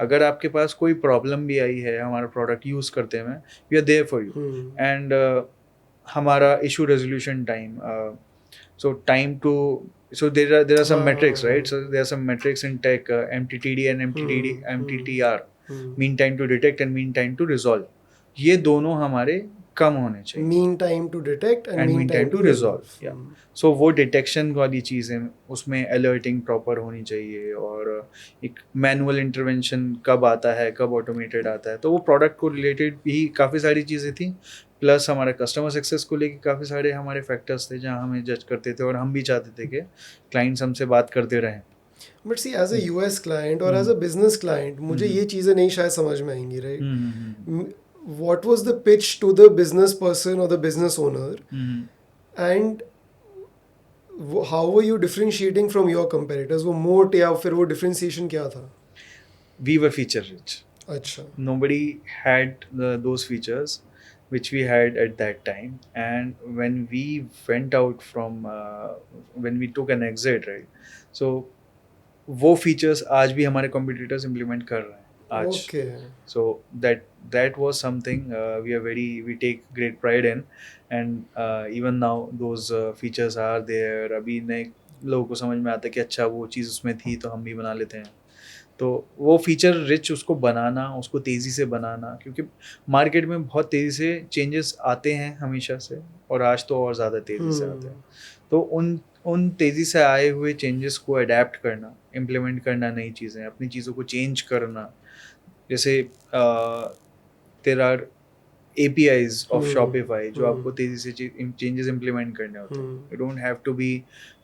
अगर आपके पास कोई problem भी आई है हमारा product use करते में, we are there for you. And हमारा issue resolution time, so there are some metrics, right? So there are some metrics in tech, MTTD and MTTR, mean time to detect and mean time to resolve. ये दोनों हमारे कम होने चाहिए. Mean time to detect and mean time to resolve. Yeah. So वो detection वाली चीज़ें, उसमें alerting proper होनी चाहिए, और एक मैनुअल इंटरवेंशन कब आता है, कब ऑटोमेटेड आता है. तो वो प्रोडक्ट को रिलेटेड भी काफ़ी सारी चीज़ें थी, प्लस हमारे कस्टमर सक्सेस को लेके काफ़ी सारे हमारे फैक्टर्स थे जहाँ हमें जज करते थे, और हम भी चाहते थे कि क्लाइंट्स हमसे बात करते रहें. But see, as a US client और एज अ बिजनेस क्लाइंट, मुझे ये चीज़ें नहीं शायद समझ में आएंगी, right? What was the pitch to the business person or the business owner, and how were you differentiating from your competitors? वो मोट या फिर वो differentiation क्या था? We were feature rich. अच्छा. Nobody had those features. which we had at that time. And when we went out from when we took an exit, right, so वो features आज भी हमारे कॉम्पिटिटर्स इम्प्लीमेंट कर रहे हैं आज. Okay. So that was something we take great pride in, and even now those features are there. अभी नए लोगों को समझ में आता है कि अच्छा वो चीज़ उसमें थी तो हम भी बना लेते हैं. तो वो फीचर रिच उसको बनाना, उसको तेज़ी से बनाना, क्योंकि मार्केट में बहुत तेज़ी से चेंजेस आते हैं हमेशा से, और आज तो और ज़्यादा तेज़ी से आते हैं. तो उन तेज़ी से आए हुए चेंजेस को अडेप्ट करना, इम्प्लीमेंट करना, नई चीज़ें, अपनी चीज़ों को चेंज करना. जैसे there are APIs of Shopify जो आपको तेज़ी से चेंजेस इम्प्लीमेंट करने होते हैं. You don't have to be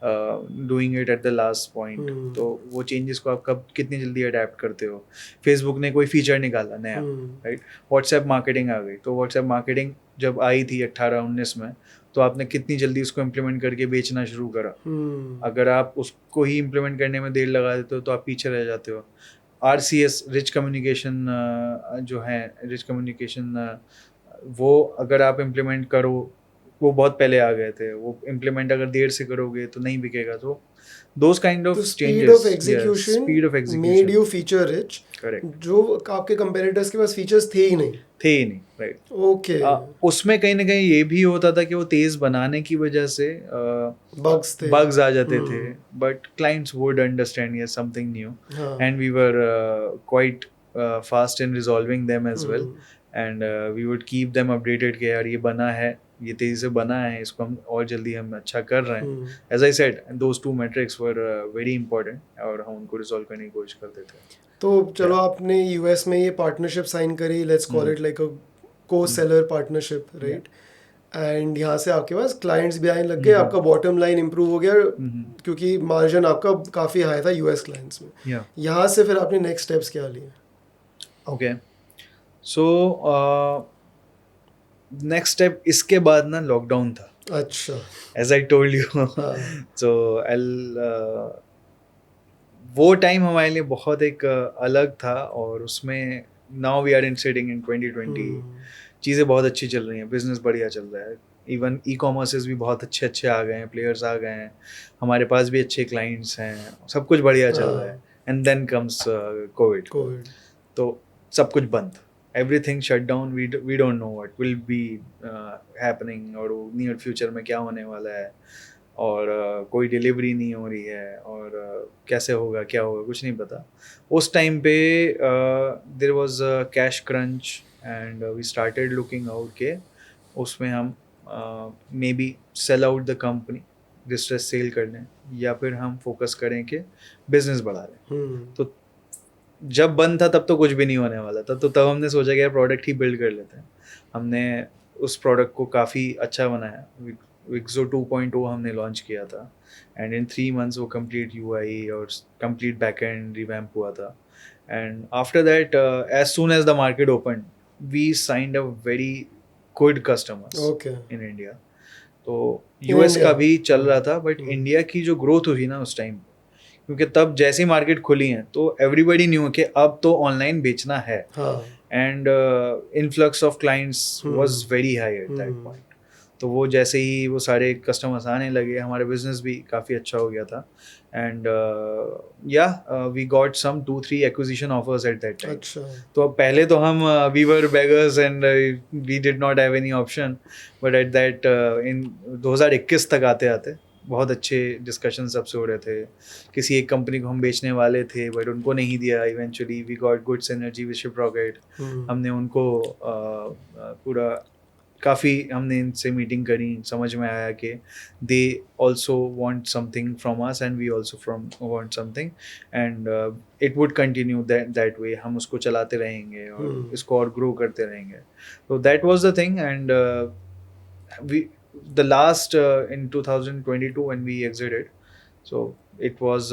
doing it at the last point. तो वो चेंजेस को आप कब कितनी जल्दी अडेप्ट करते हो. फेसबुक ने कोई फीचर निकाला नया, राइट, व्हाट्सएप मार्केटिंग आ गई. तो व्हाट्सएप मार्केटिंग जब आई थी 18-19 में, तो आपने कितनी जल्दी उसको इम्प्लीमेंट करके बेचना शुरू करा. अगर आप उसको ही इम्प्लीमेंट करने में देर लगा देते हो तो आप पीछे रह जाते हो. RCS रिच कम्युनिकेशन जो है, रिच कम्युनिकेशन, वो अगर आप इम्प्लीमेंट करो, वो बहुत पहले आ गए थे. वो इम्प्लीमेंट अगर देर से करोगे तो नहीं बिकेगा. तो those kind of speed changes, of execution made made you feature rich. Correct. जो आपके कंपेटिटर्स के पास फीचर्स थे ही नहीं. राइट. ओके. उसमें कहीं ना कहीं ये भी होता था कि वो तेज बनाने की वजह से बग्स आ जाते थे, बट क्लाइंट्स वुड अंडरस्टैंड ये something new, and we were quite fast in resolving them as well. And we would keep them updated कि यार ये बना है, ये तेज़ी से बना है, इसको हम और जल्दी हम अच्छा कर रहे हैं. As I said, those two metrics were very important, और हम उनको रिजॉल्व करने की कोशिश करते थे. तो चलो आपने US में ये पार्टनरशिप साइन करी, लेट्स कॉल इट लाइक अ को सेलर पार्टनरशिप, राइट. एंड यहाँ से आपके पास क्लाइंट्स भी आने लग गए, आपका बॉटम लाइन इंप्रूव हो गया, क्योंकि मार्जिन आपका काफ़ी हाई था US क्लाइंट्स में. यहाँ से फिर आपने नेक्स्ट स्टेप्स क्या लिए? ओके, सो नेक्स्ट स्टेप इसके बाद ना लॉकडाउन था. अच्छा. As I told you. So वो टाइम हमारे लिए बहुत एक अलग था, और उसमें now we are in sitting in 2020. चीज़ें बहुत अच्छी चल रही हैं, बिजनेस बढ़िया चल रहा है. इवन ई-कॉमर्सेस भी बहुत अच्छे आ गए हैं, प्लेयर्स आ गए हैं, हमारे पास भी अच्छे क्लाइंट्स हैं, सब कुछ बढ़िया चल रहा है. And then comes COVID. तो सब कुछ बंद, everything shut down. We don't know what will be happening, और नियर फ्यूचर में क्या होने वाला है, और कोई डिलीवरी नहीं हो रही है, और कैसे होगा, क्या होगा, कुछ नहीं पता. उस टाइम पे there was cash crunch, and we started looking out के उसमें हम maybe sell out the company, distress sale कर लें, या फिर हम फोकस करें कि बिजनेस बढ़ा लें. तो जब बंद था तब तो कुछ भी नहीं होने वाला था. तो तब हमने सोचा कि यार प्रोडक्ट ही बिल्ड कर लेते हैं. हमने उस प्रोडक्ट को काफ़ी अच्छा बनाया. Wixo 2.0 हमने लॉन्च किया था, एंड इन 3 months वो कंप्लीट UI और कंप्लीट बैकएंड रिवैम्प हुआ था. And after that, as soon as the market open, we signed a very good customers in India. तो US का भी चल रहा था, बट इंडिया की जो ग्रोथ हुई ना उस टाइम, क्योंकि तब जैसी मार्केट खुली है तो एवरीबडी न्यू कि अब तो ऑनलाइन बेचना है, and influx of clients was very high at that point. तो वो जैसे ही वो सारे कस्टमर्स आने लगे, हमारा बिजनेस भी काफ़ी अच्छा हो गया था. And we got some 2-3 acquisition offers at that time. तो अब पहले तो हम we were beggars and we did not have any option, but at that in 2021 तक आते आते बहुत अच्छे डिस्कशन सबसे हो रहे थे. किसी एक कंपनी को हम बेचने वाले थे, बट उनको नहीं दिया. Eventually we got good synergy with Shiprocket. हमने उनको पूरा काफ़ी हमने इनसे मीटिंग करी, समझ में आया कि they also want something from us, and we also want something, and it would continue that way. हम उसको चलाते रहेंगे और इसको और ग्रो करते रहेंगे. तो that was the thing. And we the last in 2022 when we exited, so it was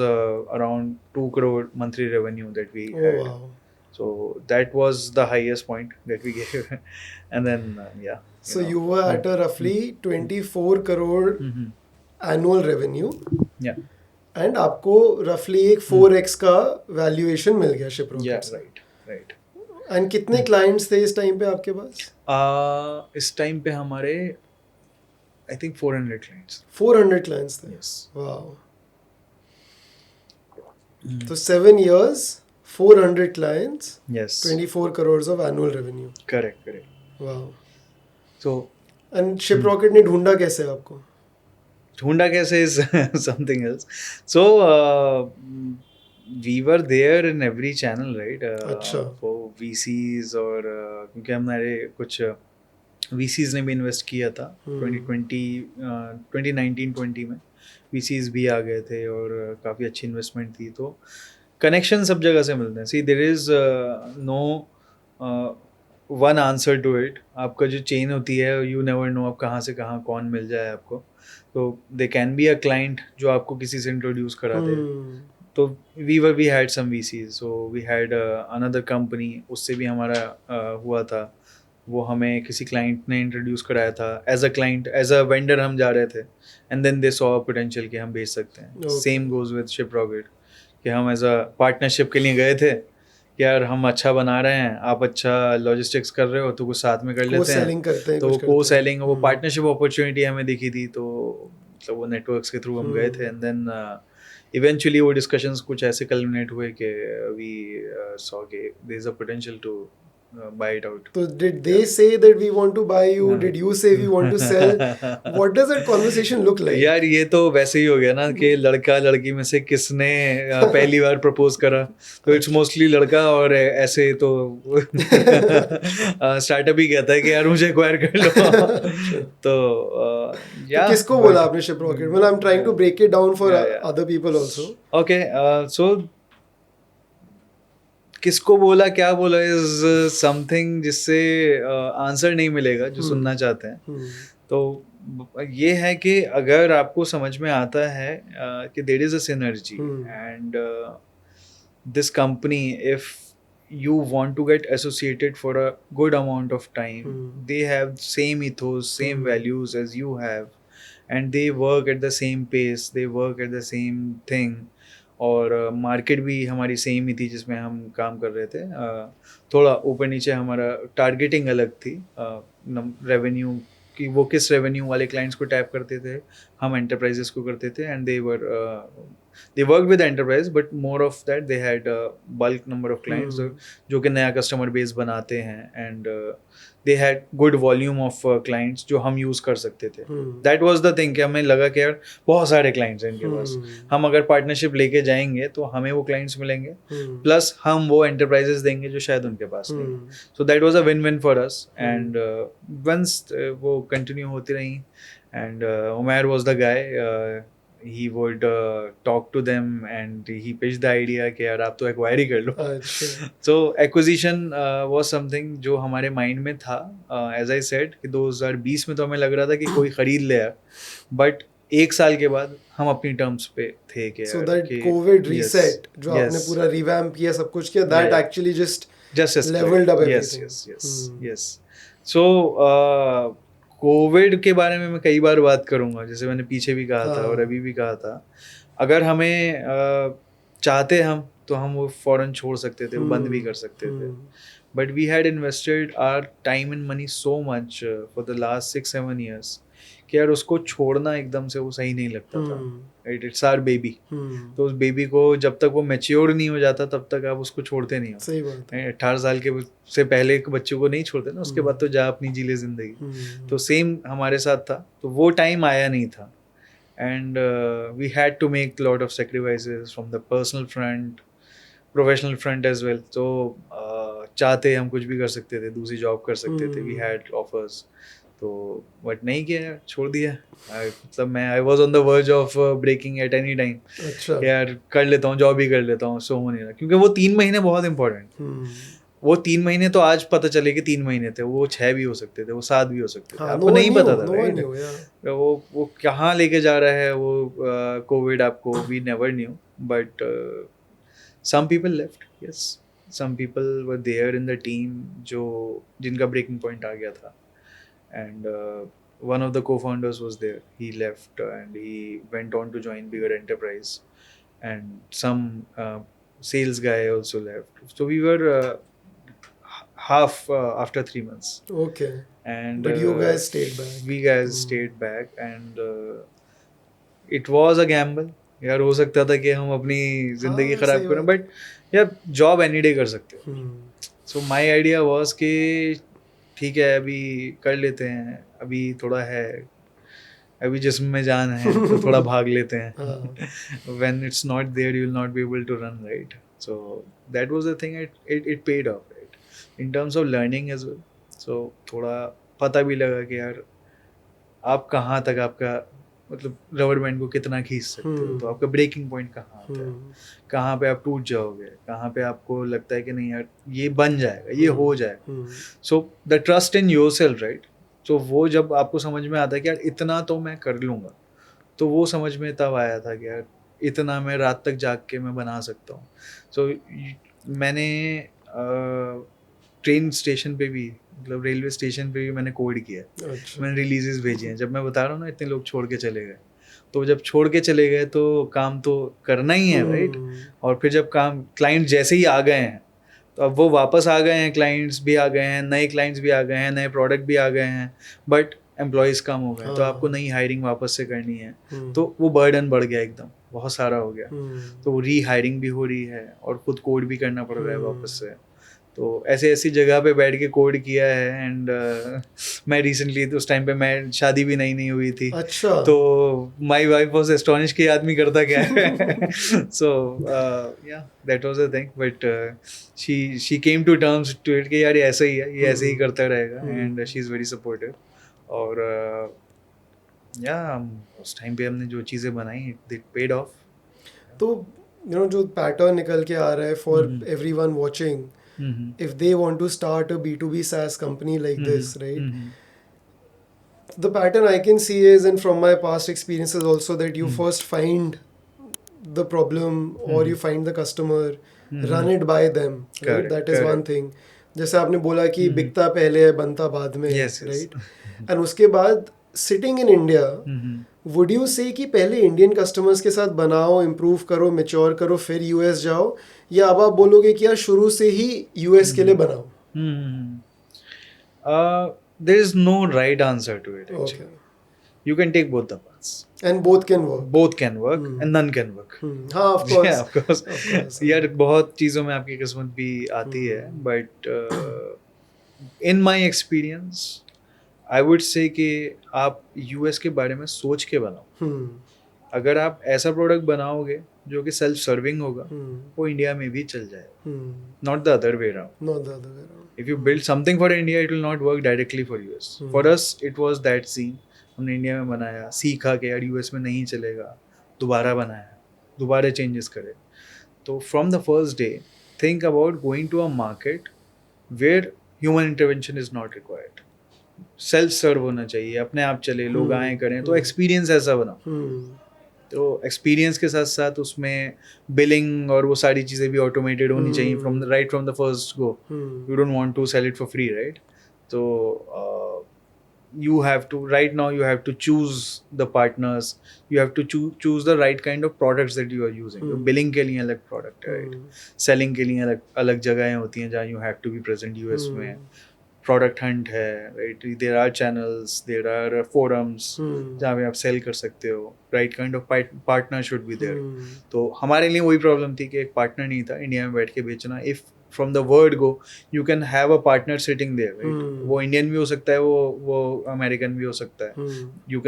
around 2 crore monthly revenue that we had. Wow. So that was the highest point that we gave. And then so you were at a roughly 24 crore annual revenue. Yeah. And आपको roughly एक 4x का valuation मिल गया Shiprocket. Yeah, right. And कितने clients थे इस time पे आपके पास? इस टाइम पे हमारे आई थिंक 400 क्लाइंट्स. 400 क्लाइंट्स थे. Yes. वाओ. तो 7 years, 400 clients, Yes. 24 crores of annual revenue. Correct. Wow. So and ship rocket ने ढूंढा कैसे आपको? ढूंढा कैसे is something else. So we were there in every channel, right? अच्छा. For VCs और क्योंकि हमारे कुछ VCs ने भी इन्वेस्ट किया था 2019-20 में. VCs भी आ गए थे और काफ़ी अच्छी इन्वेस्टमेंट थी. तो कनेक्शन सब जगह से मिलते हैं. See there is no one answer to it. आपका जो चेन होती है यू नेवर नो आप कहाँ से कहाँ कौन मिल जाए आपको. तो they can be a client जो आपको किसी से इंट्रोड्यूस करा दे. तो we had some VCs. So we had another company, उससे भी हमारा हुआ था. वो हमें किसी क्लाइंट ने इंट्रोड्यूस कराया था as a client, as a vendor हम जा रहे थे. And then they saw potential कि हम बेच सकते हैं. Okay. Same goes with Shiprocket कि हम एज अ पार्टनरशिप के लिए गए थे कि यार हम अच्छा बना रहे हैं, आप अच्छा लॉजिस्टिक्स कर रहे हो, तो कुछ साथ में कर लेते हैं. सेलिंग करते हैं, तो कुछ को करते हैं. सेलिंग, वो पार्टनरशिप अपॉर्चुनिटी हमें दिखी थी. तो मतलब वो नेटवर्क्स के थ्रू हम गए थे. एंड देन इवेंचुअली वो डिस्कशंस कुछ ऐसे कल्मिनेट हुए कि वी सॉ के there is a potential to buy it out. So did they say that we want to buy you? No. Did you say we want to sell? What does that conversation look like? यार ये तो वैसे ही हो गया ना कि लड़का लड़की में से किसने पहली बार प्रपोज करा. तो इट्स मोस्टली लड़का. और ऐसे तो स्टार्टअप ही कहता है कि यार मुझे एक्वायर कर लो. तो तो किसको बोला आपने शिप रॉकेट? मतलब I am trying to break it down for other people also. Okay. So किसको बोला क्या बोला इज समथिंग जिससे आंसर नहीं मिलेगा जो सुनना चाहते हैं. तो ये है कि अगर आपको समझ में आता है कि there is a synergy and this company, if you want to get associated for a good amount of time, they have same ethos, same values as you have, and they work at the same pace, they work at the same thing. और market भी हमारी same ही थी जिसमें हम काम कर रहे थे. थोड़ा ऊपर नीचे हमारा टारगेटिंग अलग थी. रेवेन्यू कि वो किस रेवेन्यू वाले क्लाइंट्स को टैप करते थे, हम एंटरप्राइजेस को करते थे. And they worked with enterprise, but more of that they had a bulk number of clients जो कि नया कस्टमर बेस बनाते हैं. And they had good volume of clients जो हम यूज़ कर सकते थे. That was the thing कि हमें लगा कि यार बहुत सारे clients हैं इनके पास, हम अगर पार्टनरशिप लेके जाएंगे तो हमें वो clients मिलेंगे, प्लस हम वो enterprises देंगे जो शायद उनके पास नहीं. So that was a win-win for us. And once वो continue होती रही. And Umair was the guy. He would talk to them and he pitched the idea कि यार आप तो एक्वायर ही कर लो. So acquisition was something जो हमारे माइंड में था. As I said कि 2020 में तो हमें लग रहा था कि कोई खरीद ले यार, बट एक साल के बाद हम अपनी टर्म्स पे थे कि so that COVID reset जो आपने पूरा revamp किया, सब कुछ किया, that actually just leveled up everything. Yes. So Covid के बारे में मैं कई बार बात करूंगा, जैसे मैंने पीछे भी कहा था और अभी भी कहा था. अगर हमें चाहते हम तो हम वो फौरन छोड़ सकते थे, वो बंद भी कर सकते थे. But we had invested our time and money so much for the last 6-7 years कि यार उसको छोड़ना एकदम से वो सही नहीं लगता था. It's our baby. तो उस बेबी को जब तक वो मैच्योर नहीं हो जाता तब तक आप उसको छोड़ते नहीं हो. सही बात है. 18 साल के से पहले एक बच्चे को नहीं छोड़ते ना, उसके बाद तो जा अपनी जी ले जिंदगी. तो सेम हमारे साथ था. तो वो टाइम आया नहीं था. And we had to make lot of sacrifices from the personal front, professional front as well. तो चाहते हम कुछ भी कर सकते थे, दूसरी जॉब कर सकते थे, वी हैड ऑफर्स. तो बट नहीं किया, छोड़ दिया. मतलब मैं I was on the verge of breaking at any time. यार कर लेता हूँ, जॉब ही कर लेता हूँ, सो हो नहीं रहा. क्योंकि वो 3 महीने बहुत इंपॉर्टेंट. वो 3 महीने तो आज पता चले कि 3 महीने थे, वो 6 भी हो सकते थे, वो 7 भी हो सकते थे. आपको नहीं पता था वो कहाँ लेके जा रहा है वो कोविड आपको. We never knew. But some people left. Yes, some people were there in the team जो जिनका ब्रेकिंग पॉइंट आ गया था. And one of the co-founders was there. He left and he went on to join bigger enterprise. And some sales guy also left. So we were half after 3 months. Okay. And But you guys stayed back. we guys stayed back, and it was a gamble. यार हो सकता था कि हम अपनी जिंदगी हाँ, खराब सही करें, बात। बट यार जॉब एनी डे कर सकते हो. Hmm. So my idea was कि ठीक है अभी कर लेते हैं, अभी थोड़ा है, अभी जिस्म में जान है तो थोड़ा भाग लेते हैं. When it's not there you will not be able to run, right? So that was the thing, it paid off, right, in terms of learning as well. So थोड़ा पता भी लगा कि यार आप कहाँ तक आपका मतलब रबर बैंड को कितना खींच सकते हो, तो आपका ब्रेकिंग पॉइंट कहाँ आता है, कहाँ पे आप टूट जाओगे, कहाँ पे आपको लगता है कि नहीं यार ये बन जाएगा, ये हो जाएगा. So the trust in yourself, right? तो वो जब आपको समझ में आता है कि यार इतना तो मैं कर लूँगा, तो वो समझ में तब आया था कि यार इतना मैं रात तक जाग के मैं बना सकता हूँ. सो मैंने ट्रेन स्टेशन पे भी, मतलब रेलवे स्टेशन पे भी मैंने कोड किया है. अच्छा. मैंने रिलीजेस भेजी हैं. जब मैं बता रहा हूँ ना इतने लोग छोड़ के चले गए, तो जब छोड़ के चले गए तो काम तो करना ही है, राइट? और फिर जब काम क्लाइंट जैसे ही आ गए हैं, तो अब वो वापस आ गए हैं, क्लाइंट्स भी आ गए हैं, नए क्लाइंट्स भी आ गए हैं, नए प्रोडक्ट भी आ गए हैं, बट एम्प्लॉयज़ कम हो गए, तो आपको नई हायरिंग वापस से करनी है. तो वो बर्डन बढ़ गया, एकदम बहुत सारा हो गया. तो वो री हायरिंग भी हो रही है और खुद कोड भी करना पड़ रहा है वापस से. तो ऐसे ऐसी जगह पे बैठ के कोड किया है. एंड मैं रिसेंटली, उस टाइम पे मैं शादी भी नहीं हुई थी. अच्छा. तो माय वाइफ वाज एस्टोनिश कि आदमी करता क्या है. So yeah that was the thing, but she came to terms to it कि यार ये ऐसा ही है, ये ऐसे ही करता रहेगा. And she is very supportive. और या उस टाइम पे हमने जो चीज़ें बनाई, इट पेड ऑफ. तो जो पैटर्न निकल के आ रहा है for everyone watching, if they want to start a B2B SaaS company like this, right? The pattern I can see is, and from my past experiences also, that you first find the problem or you find the customer, run it by them, right? Correct, That is one correct. thing. जैसे आपने बोला कि बिकता पहले है बनता बाद में, Yes, yes. right? And उसके बाद sitting in India, would you say कि पहले इंडियन कस्टमर्स के साथ बनाओ, इम्प्रूव करो, मैच्योर करो, फिर यूएस जाओ, या अब आप बोलोगे कि यार शुरू से ही यूएस के लिए बनाओ? There is no right answer to it, actually. Okay. You can take both the paths. And both can work. Both can work and none can work. हाँ, of course. Yeah, of course. यार बहुत चीज़ों में आपकी किस्मत भी आती है, but in my experience, I would say कि आप US के बारे में सोच के बनाओ. अगर आप ऐसा प्रोडक्ट बनाओगे जो कि सेल्फ सर्विंग होगा, वो इंडिया में भी चल जाएगा. Not the other way around. Not the other way around. If you build something for India, it will not work directly for US. For us, it was that scene. हमने India में बनाया, सीखा कि यार US में नहीं चलेगा, दोबारा बनाया, दोबारा चेंजेस करे. तो from the first day, think about going to a market where human intervention is not required. Self serve होना चाहिए, अपने आप चले, लोग आए करें, तो एक्सपीरियंस ऐसा बनाओ. तो एक्सपीरियंस के साथ साथ उसमें बिलिंग और वो सारी चीज़ें भी ऑटोमेटेड होनी चाहिए from the first go. You don't want to sell it for free, right? तो you have to, right now you have to choose the partners, you have to choose the right kind of products that you are using. तो billing के लिए अलग product है, right? selling के लिए अलग जगहें होती हैं जहाँ you have to be present US में. प्रोडक्ट हंट है, right? There are channels, there are forums जहाँ पे आप सेल कर सकते हो. Right kind of partner should be there. तो हमारे लिए वही प्रॉब्लम थी कि एक पार्टनर नहीं था इंडिया में बैठ के बेचना. If from the word go you can have a partner sitting there, right? वो इंडियन भी हो सकता है, वो अमेरिकन भी हो सकता है. You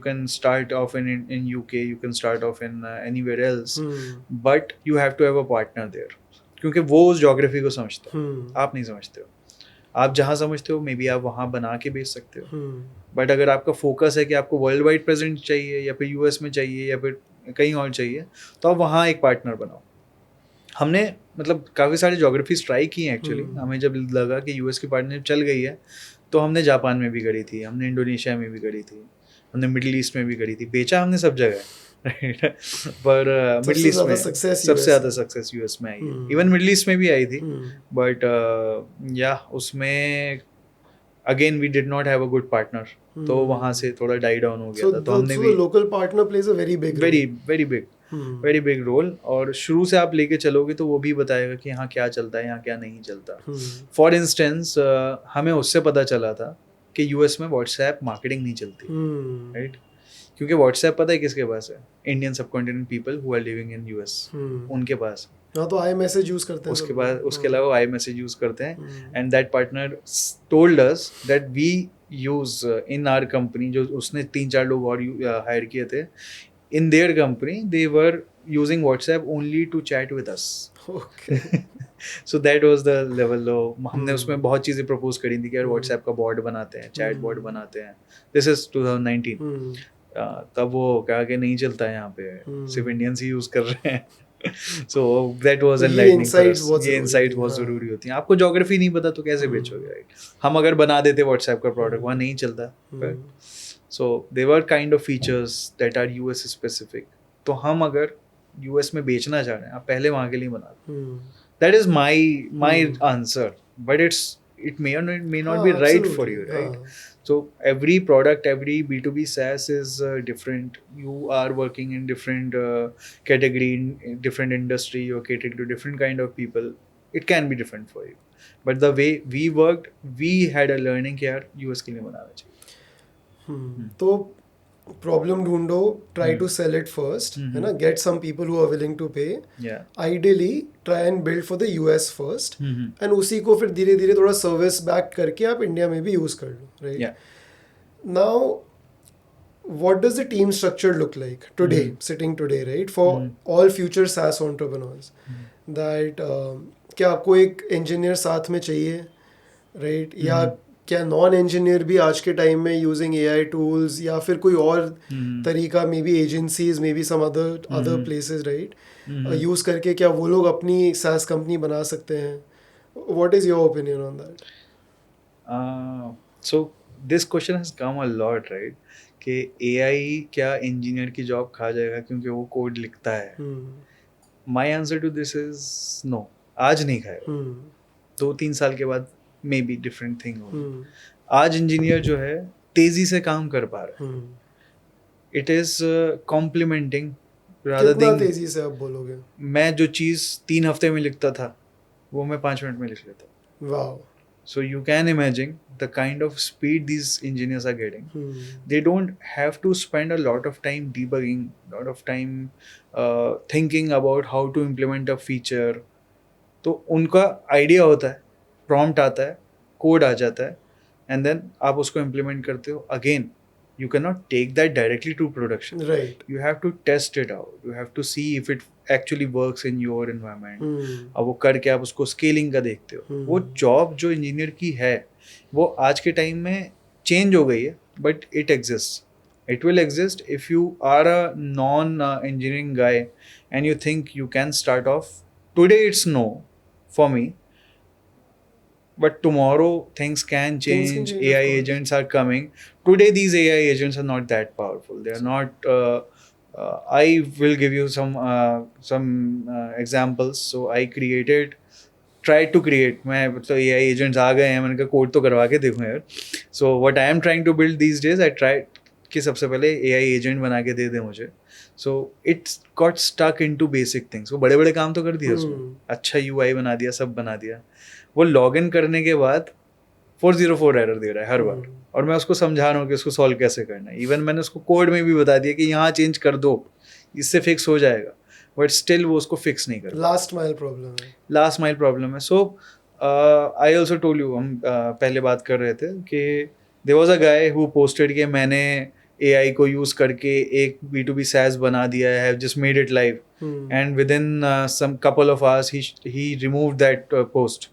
can start off in UK, you can start off in anywhere else, but you have to have a partner there, क्योंकि वो उस ज्योग्राफी को समझता है, आप नहीं समझते हो. आप जहाँ समझते हो मे बी आप वहाँ बना के बेच सकते हो, बट अगर आपका फोकस है कि आपको वर्ल्ड वाइड प्रेजेंट चाहिए या फिर यूएस में चाहिए या फिर कहीं और चाहिए, तो आप वहाँ एक पार्टनर बनाओ. हमने मतलब काफ़ी सारे जोग्राफीज ट्राई की हैं एक्चुअली. हमें जब लगा कि यूएस की पार्टनरशिप चल गई है, तो हमने जापान में भी करी थी, हमने इंडोनेशिया में भी करी थी, हमने मिडिल ईस्ट में भी करी थी. बेचा हमने सब जगह, राइट? पर मिडिल ईस्ट में सबसे ज़्यादा सक्सेस यूएस में आई है. इवन मिडिल ईस्ट में भी आई थी, बट या उसमें again we did not have a good partner, तो वहाँ से थोड़ा डाई डाउन हो गया था. तो हमने भी local partner plays a very big, very big. Very big role. और शुरू से आप लेके चलोगे तो वो भी बताएगा कि यहाँ क्या चलता है, यहाँ क्या नहीं चलता. फॉर इंस्टेंस हमें उससे पता चला था कि यूएस में व्हाट्सएप मार्केटिंग नहीं चलती, राइट? क्योंकि व्हाट्सएप पता है किसके पास है? Indian subcontinent people who are living in US, उनके पास. हाँ, तो आई मैसेज यूज करते हैं उसके बाद उसके अलावा आई मैसेज यूज करते हैं. And that partner told us that we use in our company, जो उसने 3-4 लोग और हायर किए थे in their company, they were using WhatsApp only to chat with us. So that was the level. हमने उसमें बहुत चीज़ें प्रपोज करी थी कि यार व्हाट्सएप का बॉट बनाते हैं, चैट बॉट बनाते हैं. This is 2019. तब वो कहा कि नहीं चलता है यहाँ पे, सिर्फ इंडियंस ही यूज कर रहे हैं. सो that was enlightening for us. ये इनसाइट बहुत जरूरी होती हैं. आपको ज्योग्राफी नहीं पता तो कैसे बेचोगे, राइट? हम अगर बना देते व्हाट्सएप का प्रोडक्ट, वहाँ नहीं चलता. So they were kind of features that are US specific. तो हम अगर यूएस में बेचना चाह रहे हैं, आप पहले वहाँ के लिए बना दो. That is my answer, but it may not be right for you, right? So every product, every B2B SaaS is different. You are working in different category, in different industry, you're catering to different kind of people. It can be different for you, but the way we worked, we had a learning कि यार US के लिए बनाना चाहिए. तो problem ढूंढो, try to sell it first, है ना, get some people who are willing to pay. Ideally try and build for the US first, and उसी को फिर धीरे धीरे थोड़ा सर्विस बैक करके आप इंडिया में भी यूज कर लो, right? Now what does the team structure look like today, sitting today, right, for all future SaaS entrepreneurs? That क्या आपको एक इंजीनियर साथ में चाहिए, राइट? या क्या नॉन इंजीनियर भी आज के टाइम में यूजिंग एआई टूल्स या फिर कोई और तरीका, maybe agencies, maybe some other places, right, use करके क्या वो लोग अपनी SaaS कंपनी बना सकते हैं? What is your opinion on that? So this question has come a lot, right, कि एआई क्या इंजीनियर की जॉब खा जाएगा क्योंकि वो कोड लिखता है? My answer to this is no. आज नहीं खाएगा, 2-3 साल के बाद मे बी डिफरेंट थिंग होगी. आज इंजीनियर जो है तेजी से काम कर पा रहा है. It is complementing rather than. तेजी से आप बोलोगे? मैं जो चीज़ 3 हफ्ते में लिखता था वो मैं 5 मिनट में लिख लेता. Wow. So you can imagine the kind of speed these engineers are getting. They don't have to spend a lot of time debugging, lot of time thinking about how to implement a feature. तो उनका idea होता है, prompt आता है, code आ जाता है, and then आप उसको इम्प्लीमेंट करते हो. Again you cannot take that directly to production, right? You have to test it out, you have to see if it actually works in your environment. अब वो करके आप उसको स्केलिंग का देखते हो. वो जॉब जो इंजीनियर की है वो आज के टाइम में चेंज हो गई है, but it exist. It will exist if you are a non-engineering guy and you think you can start off. Today it's no for me, but tomorrow things can change. AI agents are coming. Today these AI agents are not that powerful. They are not. I will give you some examples. So I tried to create. मैं तो AI agents आ गए हैं, मैंने कहा code तो करवा के देखूँ यार. So what I am trying to build these days, I tried कि सबसे पहले AI agent बना के दे दे मुझे. So it got stuck into basic things. वो बड़े बड़े काम तो कर दिया उसमें, अच्छा UI बना दिया, सब बना दिया. वो लॉगिन करने के बाद 404 एरर दे रहा है हर बार, और मैं उसको समझा रहा हूँ कि उसको सॉल्व कैसे करना है. इवन मैंने उसको कोड में भी बता दिया कि यहाँ चेंज कर दो, इससे फिक्स हो जाएगा, बट स्टिल वो उसको फिक्स नहीं कर. लास्ट माइल प्रॉब्लम है. So I also told you, हम पहले बात कर रहे थे कि there was a guy who posted कि मैंने AI को यूज करके एक B2B SaaS बना दिया है, just made it live, and within some couple of hours he removed that post.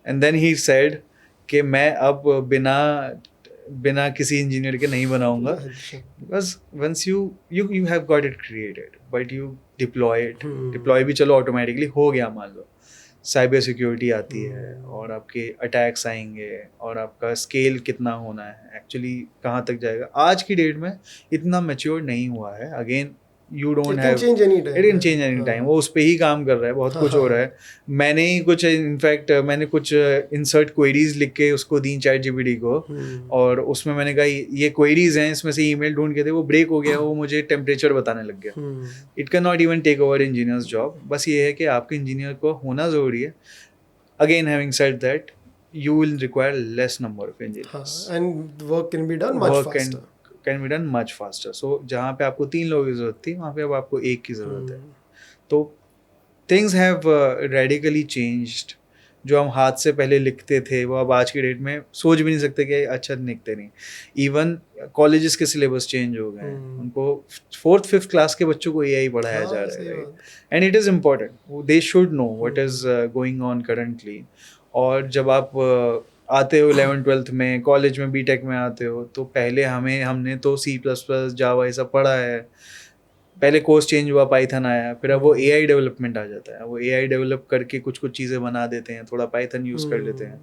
And then he said कि मैं अब बिना किसी इंजीनियर के नहीं बनाऊंगा, because once you have got it created, but you deploy भी चलो ऑटोमेटिकली हो गया, मान लो साइबर सिक्योरिटी आती है और आपके अटैक्स आएंगे और आपका स्केल कितना होना है, एक्चुअली कहाँ तक जाएगा. आज की डेट में इतना मैच्योर नहीं हुआ है. Again you don't It can have change any time. it can change any time. वो उस पे ही काम कर रहा है, बहुत कुछ हो रहा है. मैंने ही कुछ इनफैक्ट मैंने कुछ इंसर्ट क्वेरीज लिख के उसको दी ChatGPT को, और उसमें मैंने कहा ये क्वेरीज हैं, इसमें से ईमेल ढूंढ के थे, वो ब्रेक हो गया, वो मुझे टेम्परेचर बताने लग गया. It can not even take over engineers job. बस ये है कि आपके इंजीनियर को होना ज़रूरी है. Again having said that, you will require less number of engineers. And work can be done much Work faster. can be done much faster. So जहाँ पे आपको 3 लोगों की ज़रूरत थी, वहाँ पे अब आपको 1 की ज़रूरत है. तो things have radically changed. जो हम हाथ से पहले लिखते थे, वो अब आज की डेट में सोच भी नहीं सकते कि अच्छा लिखते नहीं. इवन कॉलेजेस के सिलेबस चेंज हो गए हैं. उनको 4th 5th क्लास के बच्चों को AI पढ़ाया जा रहा है. And it is important. They should know what is going on currently. और जब आप आते हो 11th 12th में, कॉलेज में, बीटेक में आते हो, तो पहले हमने तो C++, जावा ये सब पढ़ा है. पहले कोर्स चेंज हुआ, पाइथन आया, फिर अब वो AI डेवलपमेंट आ जाता है. वो AI डेवलप करके कुछ चीज़ें बना देते हैं, थोड़ा पाइथन यूज़ कर लेते हैं.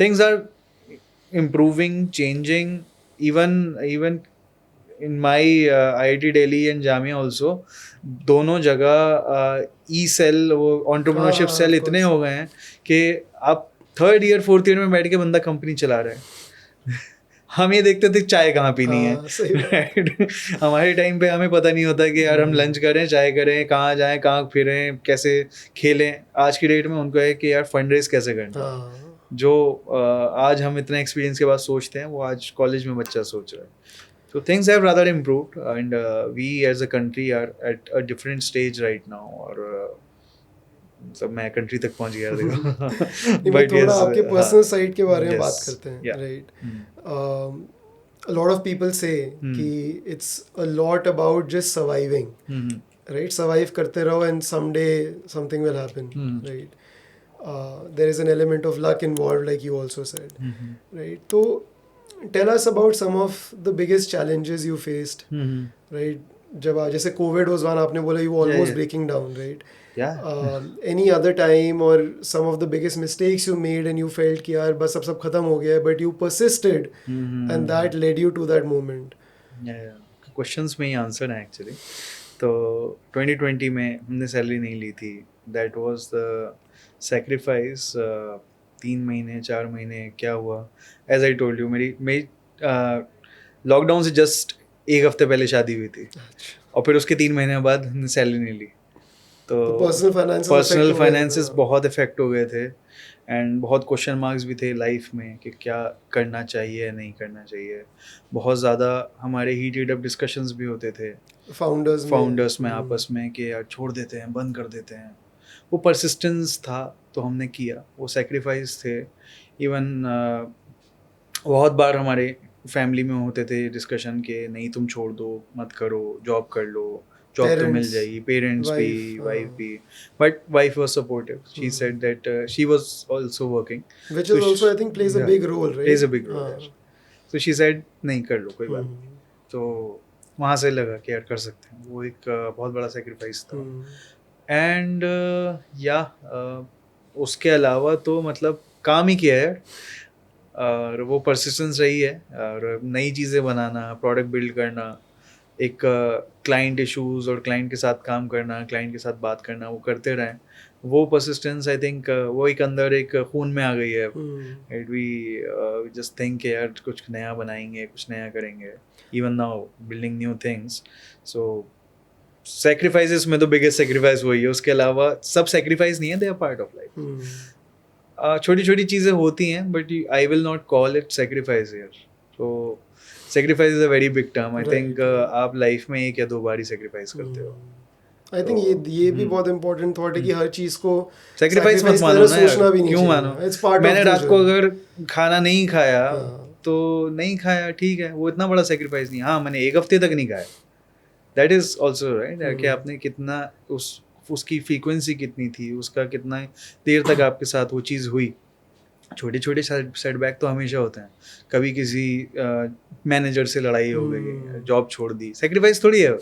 Things are improving, changing. Even in my IIT Delhi and Jamia also, दोनों जगह ई सेल, वो एंटरप्रेन्योरशिप सेल इतने हो गए हैं कि आप 3rd ईयर 4th ईयर में बैठ के बंदा कंपनी चला रहा है. हम ये देखते थे चाय कहाँ पीनी है. हमारे टाइम पे हमें पता नहीं होता कि यार हम लंच करें, चाय करें, कहाँ जाएं, कहाँ फिरें, कैसे खेलें. आज की डेट में उनको है कि यार फंड रेज कैसे करना. जो आज हम इतने एक्सपीरियंस के बाद सोचते हैं, वो आज कॉलेज में बच्चा सोच रहा है. So things have rather improved, and we as a country are at a different stage right now. और सब मैं कंट्री तक पहुंच गया देखो. But थोड़ा आपके पर्सनल साइड के बारे में बात करते हैं, right. A lot of people say कि it's a lot about just surviving, right? Survive करते रहो and someday something will happen, right? There is an element of luck involved, like you also said, right? तो tell us about some of the biggest challenges you faced, right? जब जैसे COVID was one, आपने बोला you were almost breaking down, right? Any other time or some of the biggest mistakes you made and you felt कि यार बस अब सब खत्म हो गया है, but you persisted and that led you to that moment. Questions में ही आंसर है एक्चुअली. तो 2020 में हमने सैलरी नहीं ली थी. That was the sacrifice. 3 महीने 4 महीने क्या हुआ, एज आई टोल्ड यू, मेरी लॉकडाउन से जस्ट 1 हफ्ते पहले शादी हुई थी, और फिर उसके 3 महीने बाद हमने सैलरी नहीं ली. तो पर्सनल फाइनेंसेस बहुत इफेक्ट हो गए थे, एंड बहुत क्वेश्चन मार्क्स भी थे लाइफ में कि क्या करना चाहिए, नहीं करना चाहिए. बहुत ज़्यादा हमारे हीटेड अप डिस्कशंस भी होते थे फाउंडर्स में आपस में कि यार छोड़ देते हैं, बंद कर देते हैं. वो परसिस्टेंस था, तो हमने किया. वो सेक्रीफाइस थे. इवन बहुत बार हमारे फैमिली में होते थे डिस्कशन के नहीं तुम छोड़ दो, मत करो, जॉब कर लो, जॉब तो मिल जाएगी. पेरेंट्स भी, वाइफ भी, but wife was supportive. She said that she was also working, which is also I think plays a big role, right? Plays a big role. So she said नहीं कर लो, कोई बात नहीं. तो वहाँ से लगा कि यार कर सकते हैं. वो एक बहुत बड़ा सेक्रीफाइस था. एंड उसके अलावा तो मतलब काम ही किया है, और वो परसिस्टेंस रही है. और नई चीज़ें बनाना, प्रोडक्ट बिल्ड करना, एक क्लाइंट इश्यूज और क्लाइंट के साथ काम करना, क्लाइंट के साथ बात करना, वो करते रहें. वो परसिस्टेंस आई थिंक वो एक अंदर एक खून में आ गई है. इट वी जस्ट थिंक यार कुछ नया बनाएंगे, कुछ नया करेंगे. Even now building new things. So sacrifices में तो बिगेस्ट सेक्रीफाइस वही है. उसके अलावा सब सेक्रीफाइस नहीं है, they are part of life. छोटी छोटी चीज़ें होती हैं, but I will not call it sacrifice here. So sacrifice is a very big term. I think आप लाइफ में 1 या 2 बार ही सेक्रीफाइस करते हो. आई थिंक ये भी बहुत इंपॉर्टेंट थॉट है कि हर चीज को सेक्रीफाइस मत मानो ना यार. क्यों मानो? मैंने रात को अगर खाना नहीं खाया तो नहीं खाया, ठीक है, वो इतना बड़ा सेक्रीफाइस नहीं. हाँ, मैंने 1 हफ्ते तक नहीं खाया, दैट इज ऑल्सो राइट. कि आपने कितना उसकी फ्रीक्वेंसी कितनी थी, उसका कितना देर तक आपके साथ वो चीज़ हुई. छोटे छोटे सेटबैक तो हमेशा होते हैं. कभी किसी मैनेजर से लड़ाई हो गई, जॉब छोड़ दी, सेक्रीफाइस थोड़ी है.